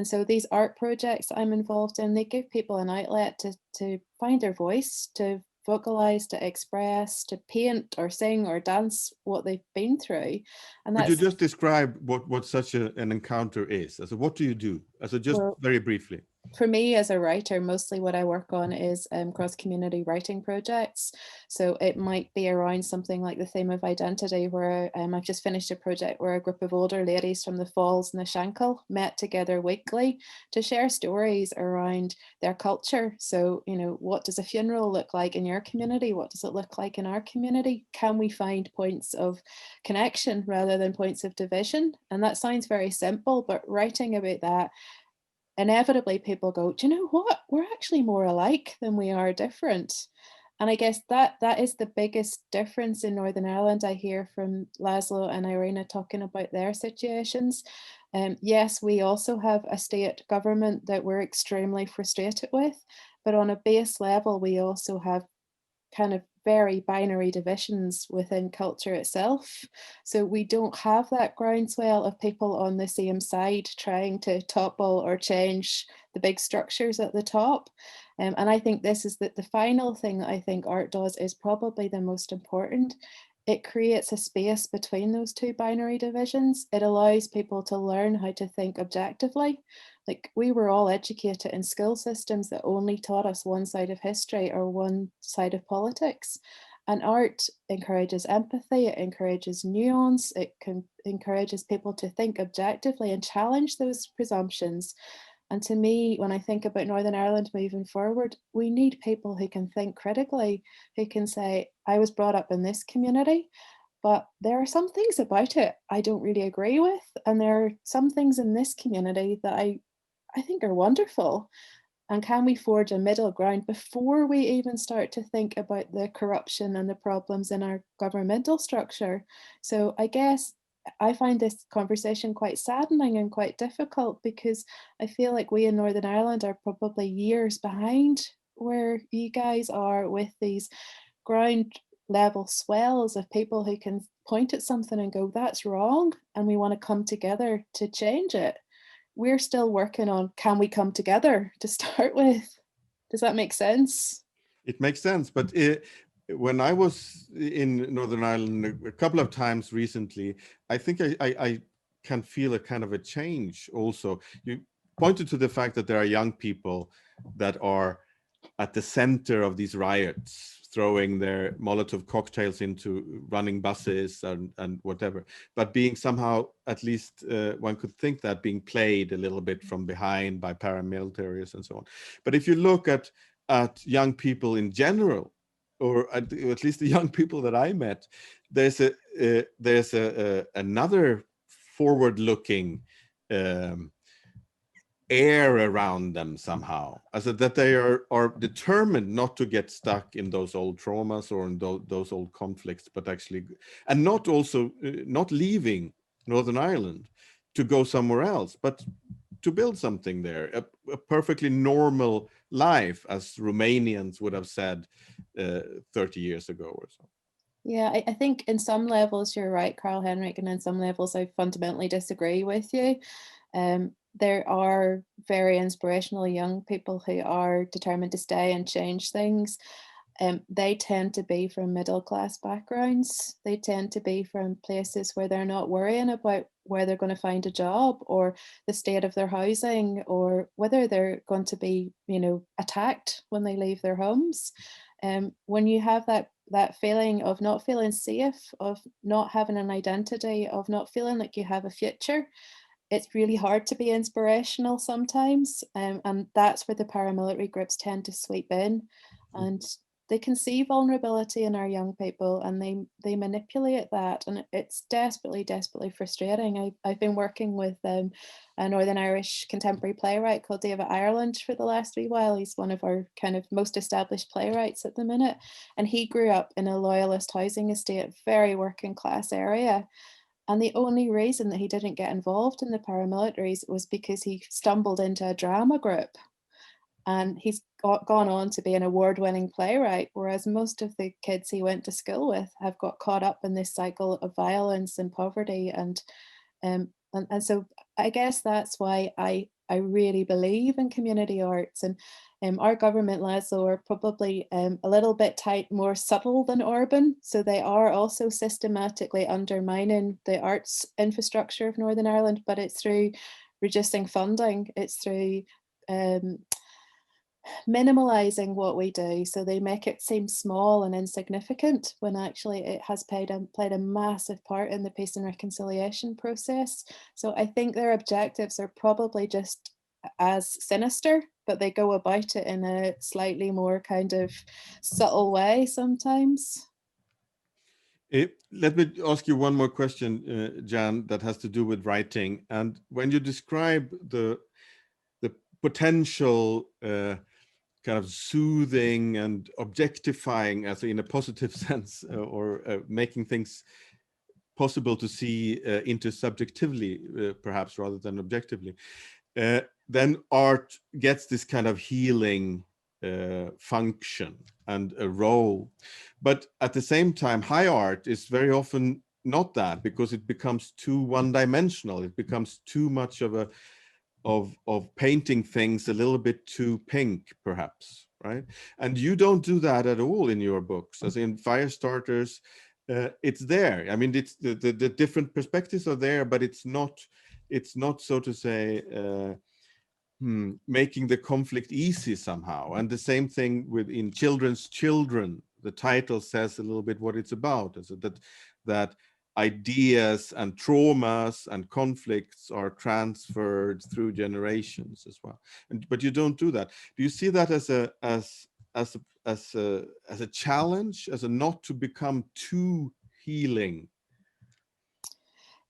so these art projects that I'm involved in, they give people an outlet to find their voice, to vocalize, to express, to paint or sing or dance what they've been through. And could you just describe what such an encounter is? What do you do? Just very briefly. For me as a writer, mostly what I work on is cross-community writing projects. So it might be around something like the theme of identity, where I've just finished a project where a group of older ladies from the Falls and the Shankill met together weekly to share stories around their culture. So, you know, what does a funeral look like in your community? What does it look like in our community? Can we find points of connection rather than points of division? And that sounds very simple, but writing about that, inevitably people go, do you know what? We're actually more alike than we are different. And I guess that is the biggest difference in Northern Ireland. I hear from László and Iryna talking about their situations. Yes, we also have a state government that we're extremely frustrated with, but on a base level, we also have kind of very binary divisions within culture itself. So we don't have that groundswell of people on the same side trying to topple or change the big structures at the top. And I think this is the final thing that I think art does is probably the most important. It creates a space between those two binary divisions. It allows people to learn how to think objectively. Like, we were all educated in school systems that only taught us one side of history or one side of politics. And art encourages empathy, it encourages nuance, it encourages people to think objectively and challenge those presumptions. And to me, when I think about Northern Ireland moving forward, we need people who can think critically, who can say, I was brought up in this community, but there are some things about it I don't really agree with. And there are some things in this community that I think are wonderful. And can we forge a middle ground before we even start to think about the corruption and the problems in our governmental structure? So I guess I find this conversation quite saddening and quite difficult, because I feel like we in Northern Ireland are probably years behind where you guys are with these ground level swells of people who can point at something and go, that's wrong, and we want to come together to change it. We're still working on, can we come together to start with? Does that make sense? It makes sense, but when I was in Northern Ireland a couple of times recently, I think I can feel a kind of a change also. You pointed to the fact that there are young people that are at the center of these riots, throwing their Molotov cocktails into running buses and whatever, but being somehow, at least one could think that, being played a little bit from behind by paramilitaries and so on. But if you look at young people in general, or at least the young people that I met, there's another forward-looking air around them somehow, as that they are determined not to get stuck in those old traumas or in those old conflicts, but actually, and not also not leaving Northern Ireland to go somewhere else, but to build something there, a perfectly normal life, as Romanians would have said 30 years ago or so. Yeah, I think in some levels you're right, Carl Henrik, and in some levels I fundamentally disagree with you. There are very inspirational young people who are determined to stay and change things. They tend to be from middle class backgrounds. They tend to be from places where they're not worrying about where they're going to find a job or the state of their housing or whether they're going to be, you know, attacked when they leave their homes. When you have that feeling of not feeling safe, of not having an identity, of not feeling like you have a future, it's really hard to be inspirational sometimes. And that's where the paramilitary groups tend to sweep in, and they can see vulnerability in our young people and they manipulate that. And it's desperately, desperately frustrating. I've been working with a Northern Irish contemporary playwright called David Ireland for the last wee while. He's one of our kind of most established playwrights at the minute. And he grew up in a loyalist housing estate, very working class area. And the only reason that he didn't get involved in the paramilitaries was because he stumbled into a drama group. And he's gone on to be an award-winning playwright, whereas most of the kids he went to school with have got caught up in this cycle of violence and poverty. And so I guess that's why I really believe in community arts. And our government, László, are probably a little bit more subtle than Orban. So they are also systematically undermining the arts infrastructure of Northern Ireland, but it's through reducing funding, it's through minimalizing what we do, so they make it seem small and insignificant when actually it has played a massive part in the peace and reconciliation process. So I think their objectives are probably just as sinister, but they go about it in a slightly more kind of subtle way sometimes. Let me ask you one more question, Jan, that has to do with writing. And when you describe the potential kind of soothing and objectifying, as in a positive sense, or making things possible to see intersubjectively, perhaps rather than objectively, then art gets this kind of healing function and a role. But at the same time, high art is very often not that, because it becomes too one-dimensional. It becomes too much of painting things a little bit too pink, perhaps, right? And you don't do that at all in your books. As in Firestarters, it's there. I mean, it's the different perspectives are there, but it's not, so to say, making the conflict easy somehow. And the same thing in Children's Children. The title says a little bit what it's about, is that ideas and traumas and conflicts are transferred through generations as well. But you don't do that. Do you see that as a challenge, as a not to become too healing?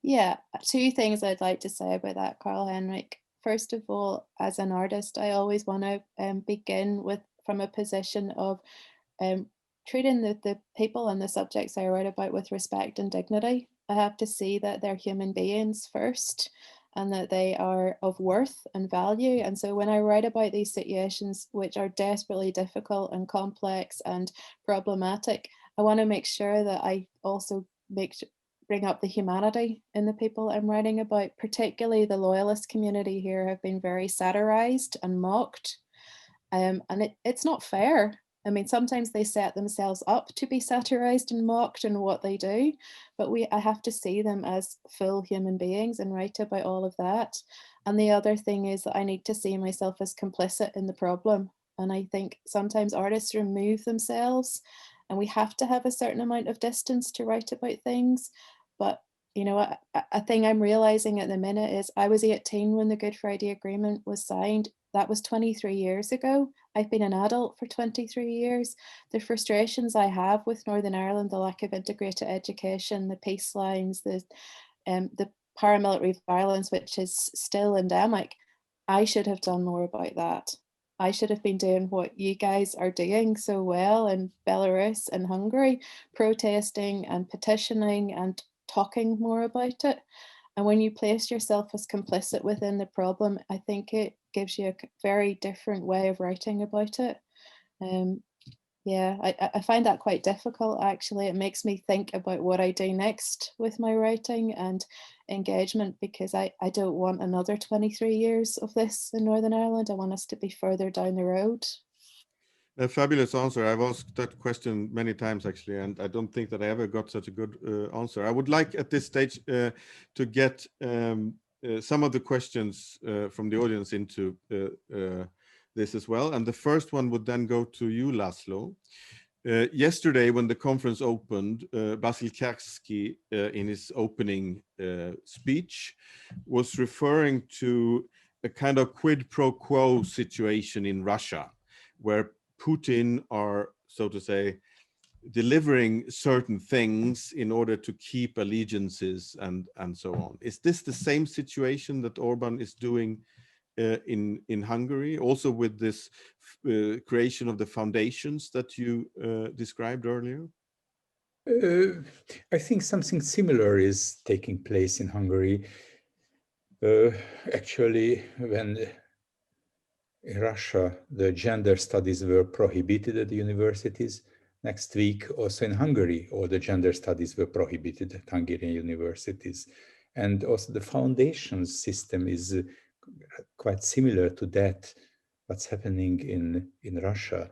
Yeah, two things I'd like to say about that, Carl Henrik. First of all, as an artist, I always want to begin from a position of treating the people and the subjects I write about with respect and dignity. I have to see that they're human beings first, and that they are of worth and value. And so when I write about these situations, which are desperately difficult and complex and problematic, I want to make sure that I also bring up the humanity in the people I'm writing about. Particularly the loyalist community here have been very satirized and mocked. And it's not fair. I mean, sometimes they set themselves up to be satirized and mocked in what they do, but I have to see them as full human beings and write about all of that. And the other thing is that I need to see myself as complicit in the problem. And I think sometimes artists remove themselves, and we have to have a certain amount of distance to write about things. But you know, a thing I'm realizing at the minute is I was 18 when the Good Friday Agreement was signed. That was 23 years ago. I've been an adult for 23 years. The frustrations I have with Northern Ireland, the lack of integrated education, the peace lines, the paramilitary violence, which is still endemic, I should have done more about that. I should have been doing what you guys are doing so well in Belarus and Hungary, protesting and petitioning and talking more about it. And when you place yourself as complicit within the problem, I think it gives you a very different way of writing about it. Yeah, I find that quite difficult, actually. It makes me think about what I do next with my writing and engagement, because I don't want another 23 years of this in Northern Ireland. I want us to be further down the road. A fabulous answer. I've asked that question many times, actually, and I don't think that I ever got such a good answer. I would like at this stage to get some of the questions from the audience into this as well. And the first one would then go to you, László. Yesterday, when the conference opened, Basil Kerski, in his opening speech, was referring to a kind of quid pro quo situation in Russia, where Putin are, so to say, delivering certain things in order to keep allegiances and so on. Is this the same situation that Orban is doing in Hungary, also with this creation of the foundations that you described earlier? I think something similar is taking place in Hungary. Actually, when in Russia, the gender studies were prohibited at the universities. Next week, also in Hungary, all the gender studies were prohibited at Hungarian universities. And also the foundation system is quite similar to that, what's happening in Russia.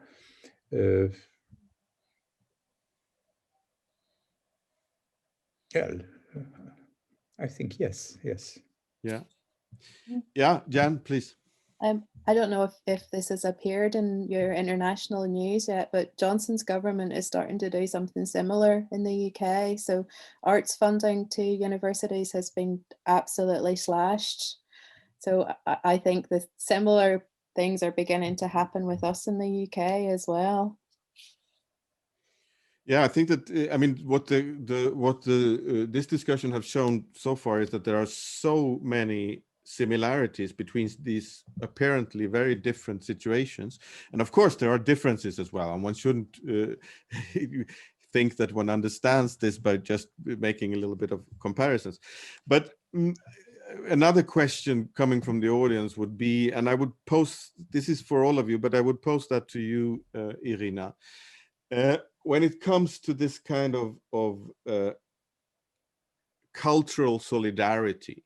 Yeah, I think yes. Yeah. Yeah, Jan, please. I don't know if this has appeared in your international news yet, but Johnson's government is starting to do something similar in the UK. So arts funding to universities has been absolutely slashed. So I think the similar things are beginning to happen with us in the UK as well. Yeah, I think that I mean what this discussion have shown so far is that there are so many similarities between these apparently very different situations, and of course there are differences as well, and one shouldn't think that one understands this by just making a little bit of comparisons. But another question coming from the audience would be, and I would pose, this is for all of you, but I would pose that to you, Iryna. When it comes to this kind of cultural solidarity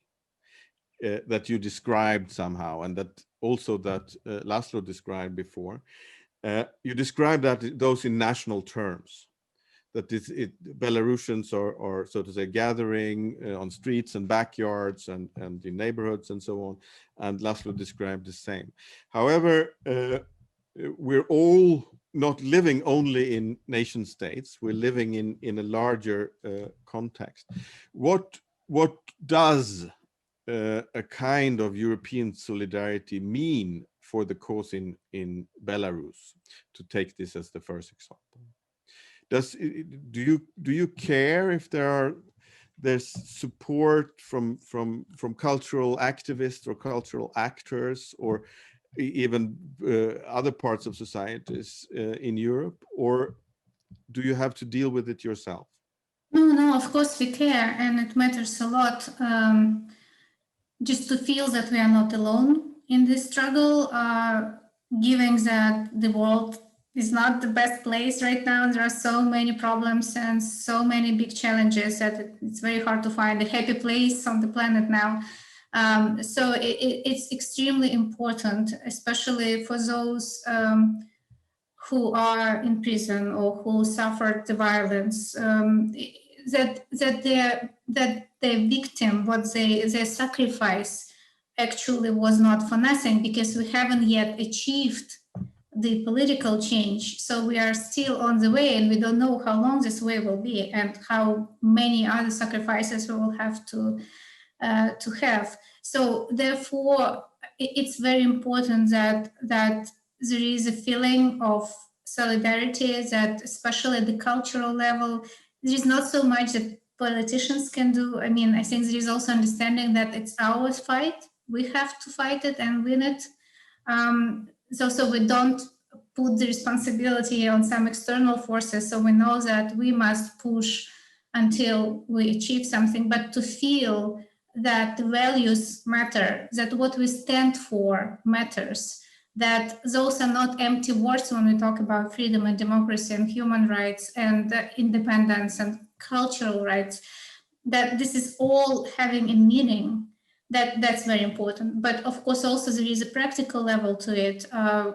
that you described somehow, and that also that László described before, you described that those in national terms, that Belarusians are so to say gathering on streets and backyards and in neighborhoods and so on, and László described the same. However, we're all not living only in nation states, we're living in a larger context. What does a kind of European solidarity mean for the cause in Belarus, to take this as the first example? Do you care if there's support from cultural activists or cultural actors, or even other parts of societies in Europe, or do you have to deal with it yourself? No, of course we care, and it matters a lot. Just to feel that we are not alone in this struggle, given that the world is not the best place right now. There are so many problems and so many big challenges that it's very hard to find a happy place on the planet now. So it's extremely important, especially for those who are in prison or who suffered the violence, that their victim, their sacrifice actually was not for nothing, because we haven't yet achieved the political change. So we are still on the way, and we don't know how long this way will be and how many other sacrifices we will have to have. So therefore, it's very important that there is a feeling of solidarity, that especially at the cultural level, there is not so much that politicians can do. I mean, I think there is also understanding that it's our fight. We have to fight it and win it. So we don't put the responsibility on some external forces. So we know that we must push until we achieve something, but to feel that the values matter, that what we stand for matters, that those are not empty words when we talk about freedom and democracy and human rights and independence and cultural rights, that this is all having a meaning. That's very important. But of course, also there is a practical level to it.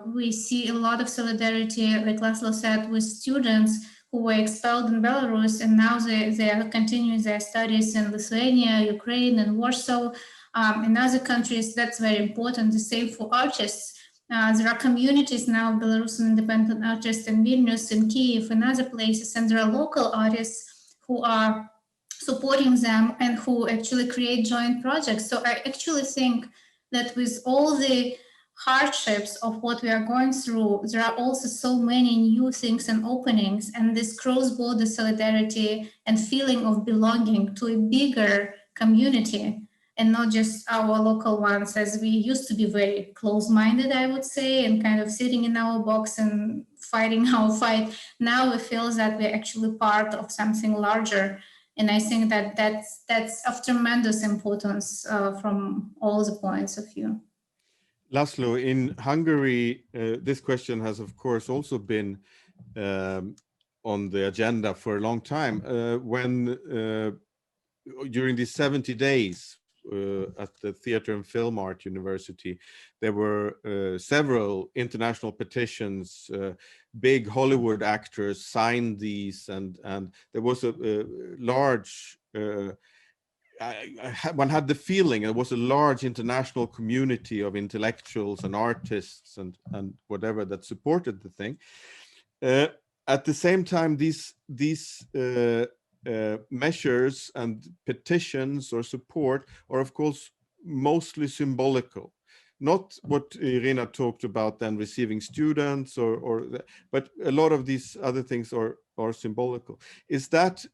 We see a lot of solidarity, like László said, with students who were expelled in Belarus, and now they are continuing their studies in Lithuania, Ukraine, and Warsaw, and other countries. That's very important. The same for artists. There are communities now, Belarusian independent artists in Vilnius, in Kyiv, and other places, and there are local artists who are supporting them and who actually create joint projects. So I actually think that with all the hardships of what we are going through, there are also so many new things and openings, and this cross-border solidarity and feeling of belonging to a bigger community and not just our local ones, as we used to be very close-minded, I would say, and kind of sitting in our box and fighting our fight. Now we feel that we're actually part of something larger. And I think that that's of tremendous importance from all the points of view. László, in Hungary, this question has, of course, also been on the agenda for a long time. When during these 70 days at the Theatre and Film Art University, there were several international petitions. Big Hollywood actors signed these, and there was a large one had the feeling it was a large international community of intellectuals and artists and whatever that supported the thing. At the same time, these measures and petitions or support are, of course, mostly symbolical. Not what Iryna talked about, then receiving students, but a lot of these other things are symbolical. Is that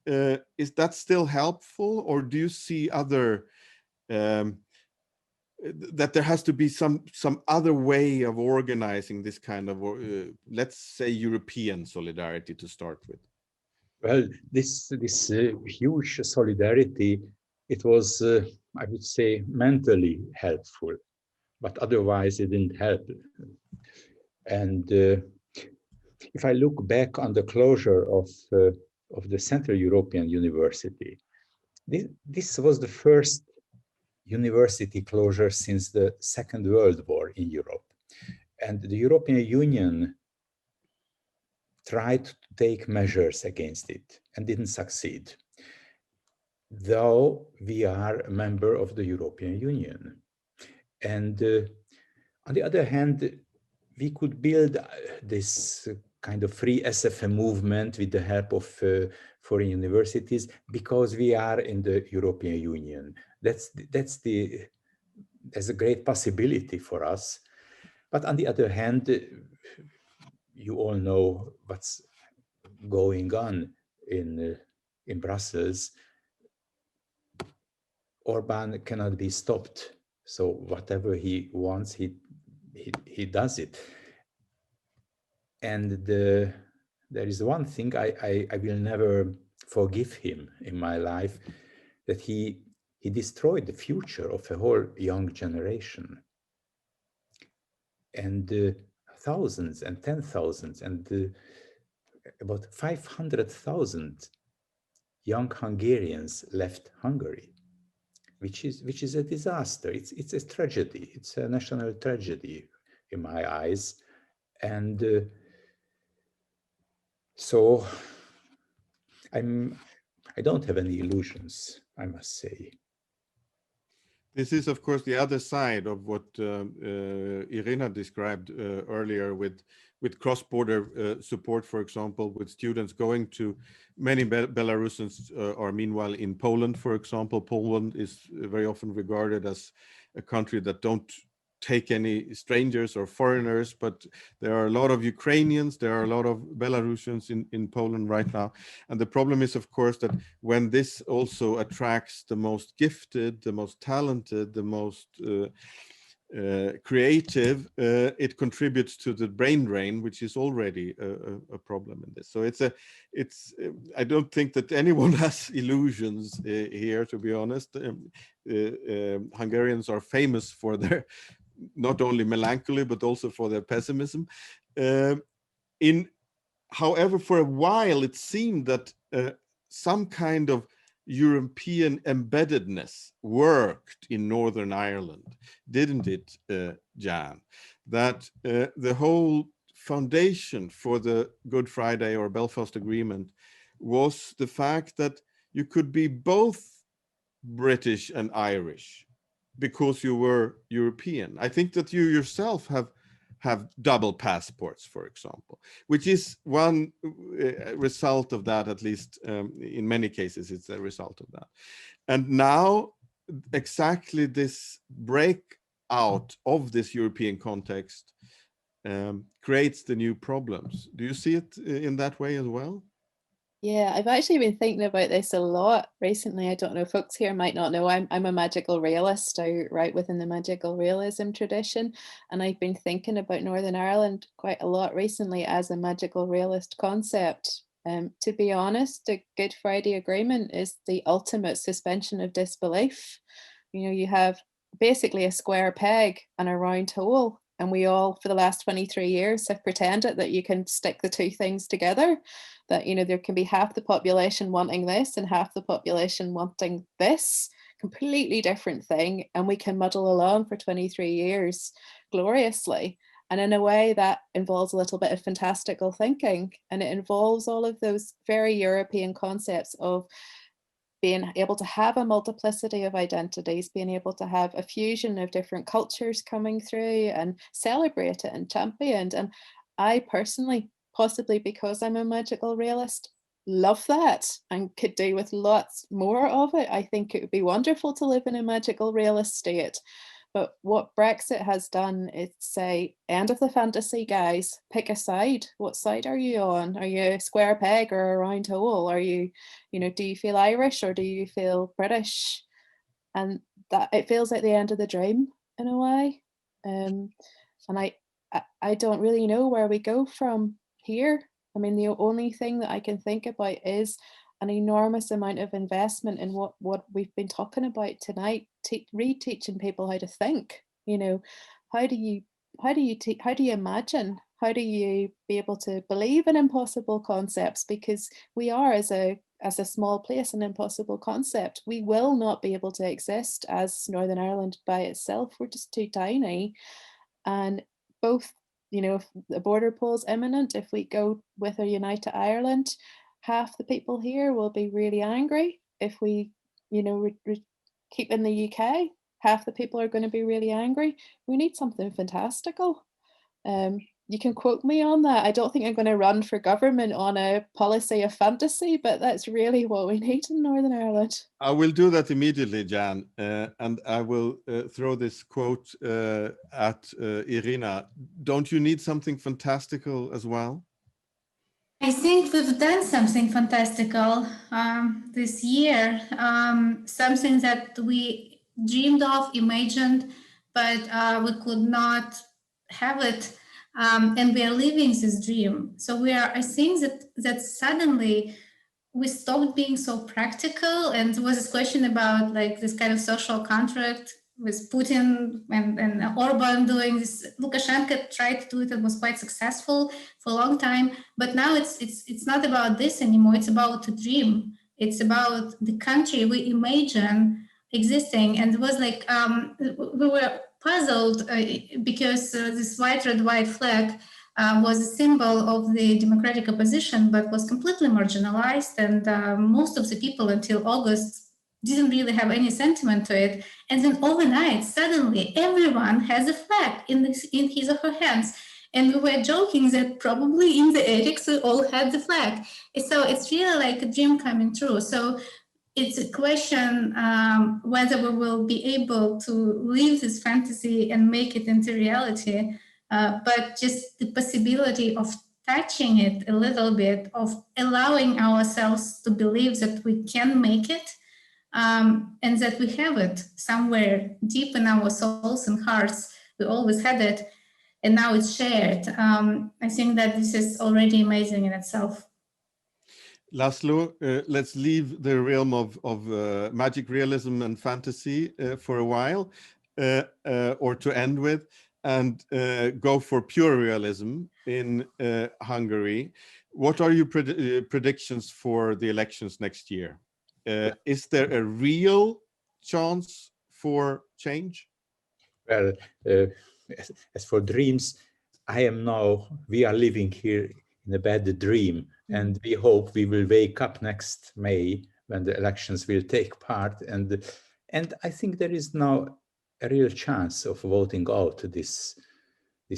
still helpful, or do you see other that there has to be some other way of organizing this kind of, let's say, European solidarity to start with? Well, this huge solidarity, it was, I would say, mentally helpful, but otherwise it didn't help. And if I look back on the closure of the Central European University, this was the first university closure since the Second World War in Europe. And the European Union tried to take measures against it and didn't succeed, though we are a member of the European Union. And on the other hand, we could build this kind of free SFM movement with the help of foreign universities because we are in the European Union. That's a great possibility for us. But on the other hand, you all know what's going on in Brussels. Orban cannot be stopped. So whatever he wants, he does it. And there is one thing I will never forgive him in my life, that he destroyed the future of a whole young generation. And thousands and 10,000 and about 500,000 young Hungarians left Hungary, which is a disaster. It's a tragedy. It's a national tragedy in my eyes. And so I don't have any illusions, I must say. This is, of course, the other side of what Iryna described earlier with cross-border support, for example, with students going to many Belarusians are meanwhile in Poland, for example. Poland is very often regarded as a country that don't take any strangers or foreigners, but there are a lot of Ukrainians, there are a lot of Belarusians in Poland right now. And the problem is, of course, that when this also attracts the most gifted, the most talented, the most creative, it contributes to the brain drain, which is already a problem in this. So I don't think that anyone has illusions here, to be honest. Hungarians are famous for their not only melancholy, but also for their pessimism. However, for a while, it seemed that some kind of European embeddedness worked in Northern Ireland, didn't it, Jan? That the whole foundation for the Good Friday or Belfast Agreement was the fact that you could be both British and Irish because you were European. I think that you yourself have double passports, for example, which is one result of that, at least in many cases, it's a result of that. And now exactly this breakout of this European context creates the new problems. Do you see it in that way as well? Yeah, I've actually been thinking about this a lot recently. I don't know, folks here might not know, I'm a magical realist. I write within the magical realism tradition, and I've been thinking about Northern Ireland quite a lot recently as a magical realist concept. To be honest, the Good Friday Agreement is the ultimate suspension of disbelief. You know, you have basically a square peg and a round hole, and we all, for the last 23 years, have pretended that you can stick the two things together. That, you know, there can be half the population wanting this and half the population wanting this, completely different thing, and we can muddle along for 23 years gloriously. And in a way that involves a little bit of fantastical thinking, and it involves all of those very European concepts of being able to have a multiplicity of identities, being able to have a fusion of different cultures coming through and celebrate it and championed. And I personally, possibly because I'm a magical realist, love that and could do with lots more of it. I think it would be wonderful to live in a magical realist state. But what Brexit has done is say, end of the fantasy, guys, pick a side. What side are you on? Are you a square peg or a round hole? Are you, do you feel Irish or do you feel British? And that it feels like the end of the dream in a way. And I don't really know where we go from here. I mean, the only thing that I can think about is an enormous amount of investment in what we've been talking about tonight, reteaching people how to think. How do you imagine? How do you be able to believe in impossible concepts? Because we are, as a small place, an impossible concept. We will not be able to exist as Northern Ireland by itself. We're just too tiny. And both, if the border poll is imminent, if we go with a United Ireland, half the people here will be really angry. If we, keep in the UK, half the people are going to be really angry. We need something fantastical. You can quote me on that. I don't think I'm going to run for government on a policy of fantasy, but that's really what we need in Northern Ireland. I will do that immediately, Jan, and I will throw this quote at Iryna. Don't you need something fantastical as well? I think we've done something fantastical this year, something that we dreamed of, imagined, but we could not have it. And we are living this dream. So I think that suddenly we stopped being so practical, and there was this question about like this kind of social contract with Putin and Orban doing this. Lukashenko tried to do it and was quite successful for a long time. But now it's not about this anymore. It's about the dream. It's about the country we imagine existing. And it was like, we were puzzled because this white, red, white flag was a symbol of the democratic opposition, but was completely marginalized. And most of the people until August didn't really have any sentiment to it. And then overnight, suddenly, everyone has a flag in his or her hands. And we were joking that probably in the attics, we all had the flag. So it's really like a dream coming true. So it's a question whether we will be able to live this fantasy and make it into reality. But just the possibility of touching it a little bit, of allowing ourselves to believe that we can make it, and that we have it somewhere deep in our souls and hearts. We always had it, and now it's shared. I think that this is already amazing in itself. László, let's leave the realm of magic realism and fantasy for a while, or to end with, and go for pure realism in Hungary. What are your predictions for the elections next year? Is there a real chance for change? Well, as for dreams, we are living here in a bad dream, and we hope we will wake up next May when the elections will take part. And I think there is now a real chance of voting out this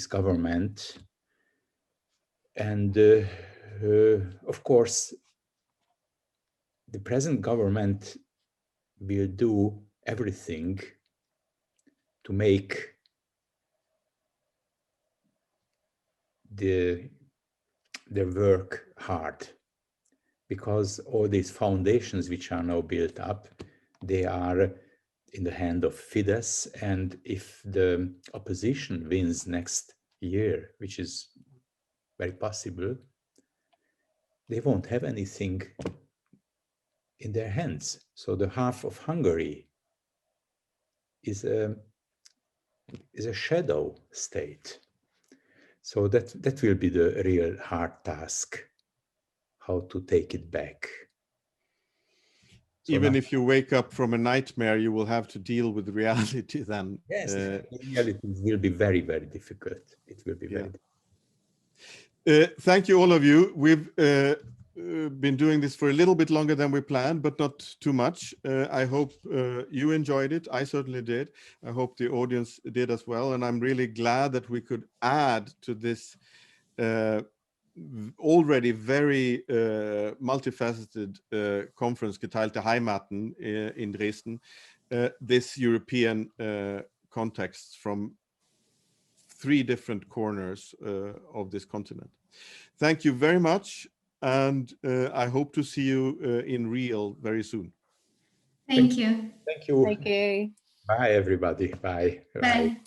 government. And of course, the present government will do everything to make their work hard, because all these foundations which are now built up, they are in the hand of Fidesz. And if the opposition wins next year, which is very possible, they won't have anything in their hands. So the half of Hungary is a shadow state. So that will be the real hard task, how to take it back. So even if you wake up from a nightmare, you will have to deal with reality then. Yes, reality will be very, very difficult. It will be very difficult. Thank you, all of you. We've been doing this for a little bit longer than we planned, but not too much. I hope you enjoyed it. I certainly did. I hope the audience did as well. And I'm really glad that we could add to this already very multifaceted conference, Geteilte Heimaten, in Dresden, this European context from 3 different corners of this continent. Thank you very much. And I hope to see you in real very soon. Thank you. Thank you. Thank you. Bye, everybody. Bye. Bye.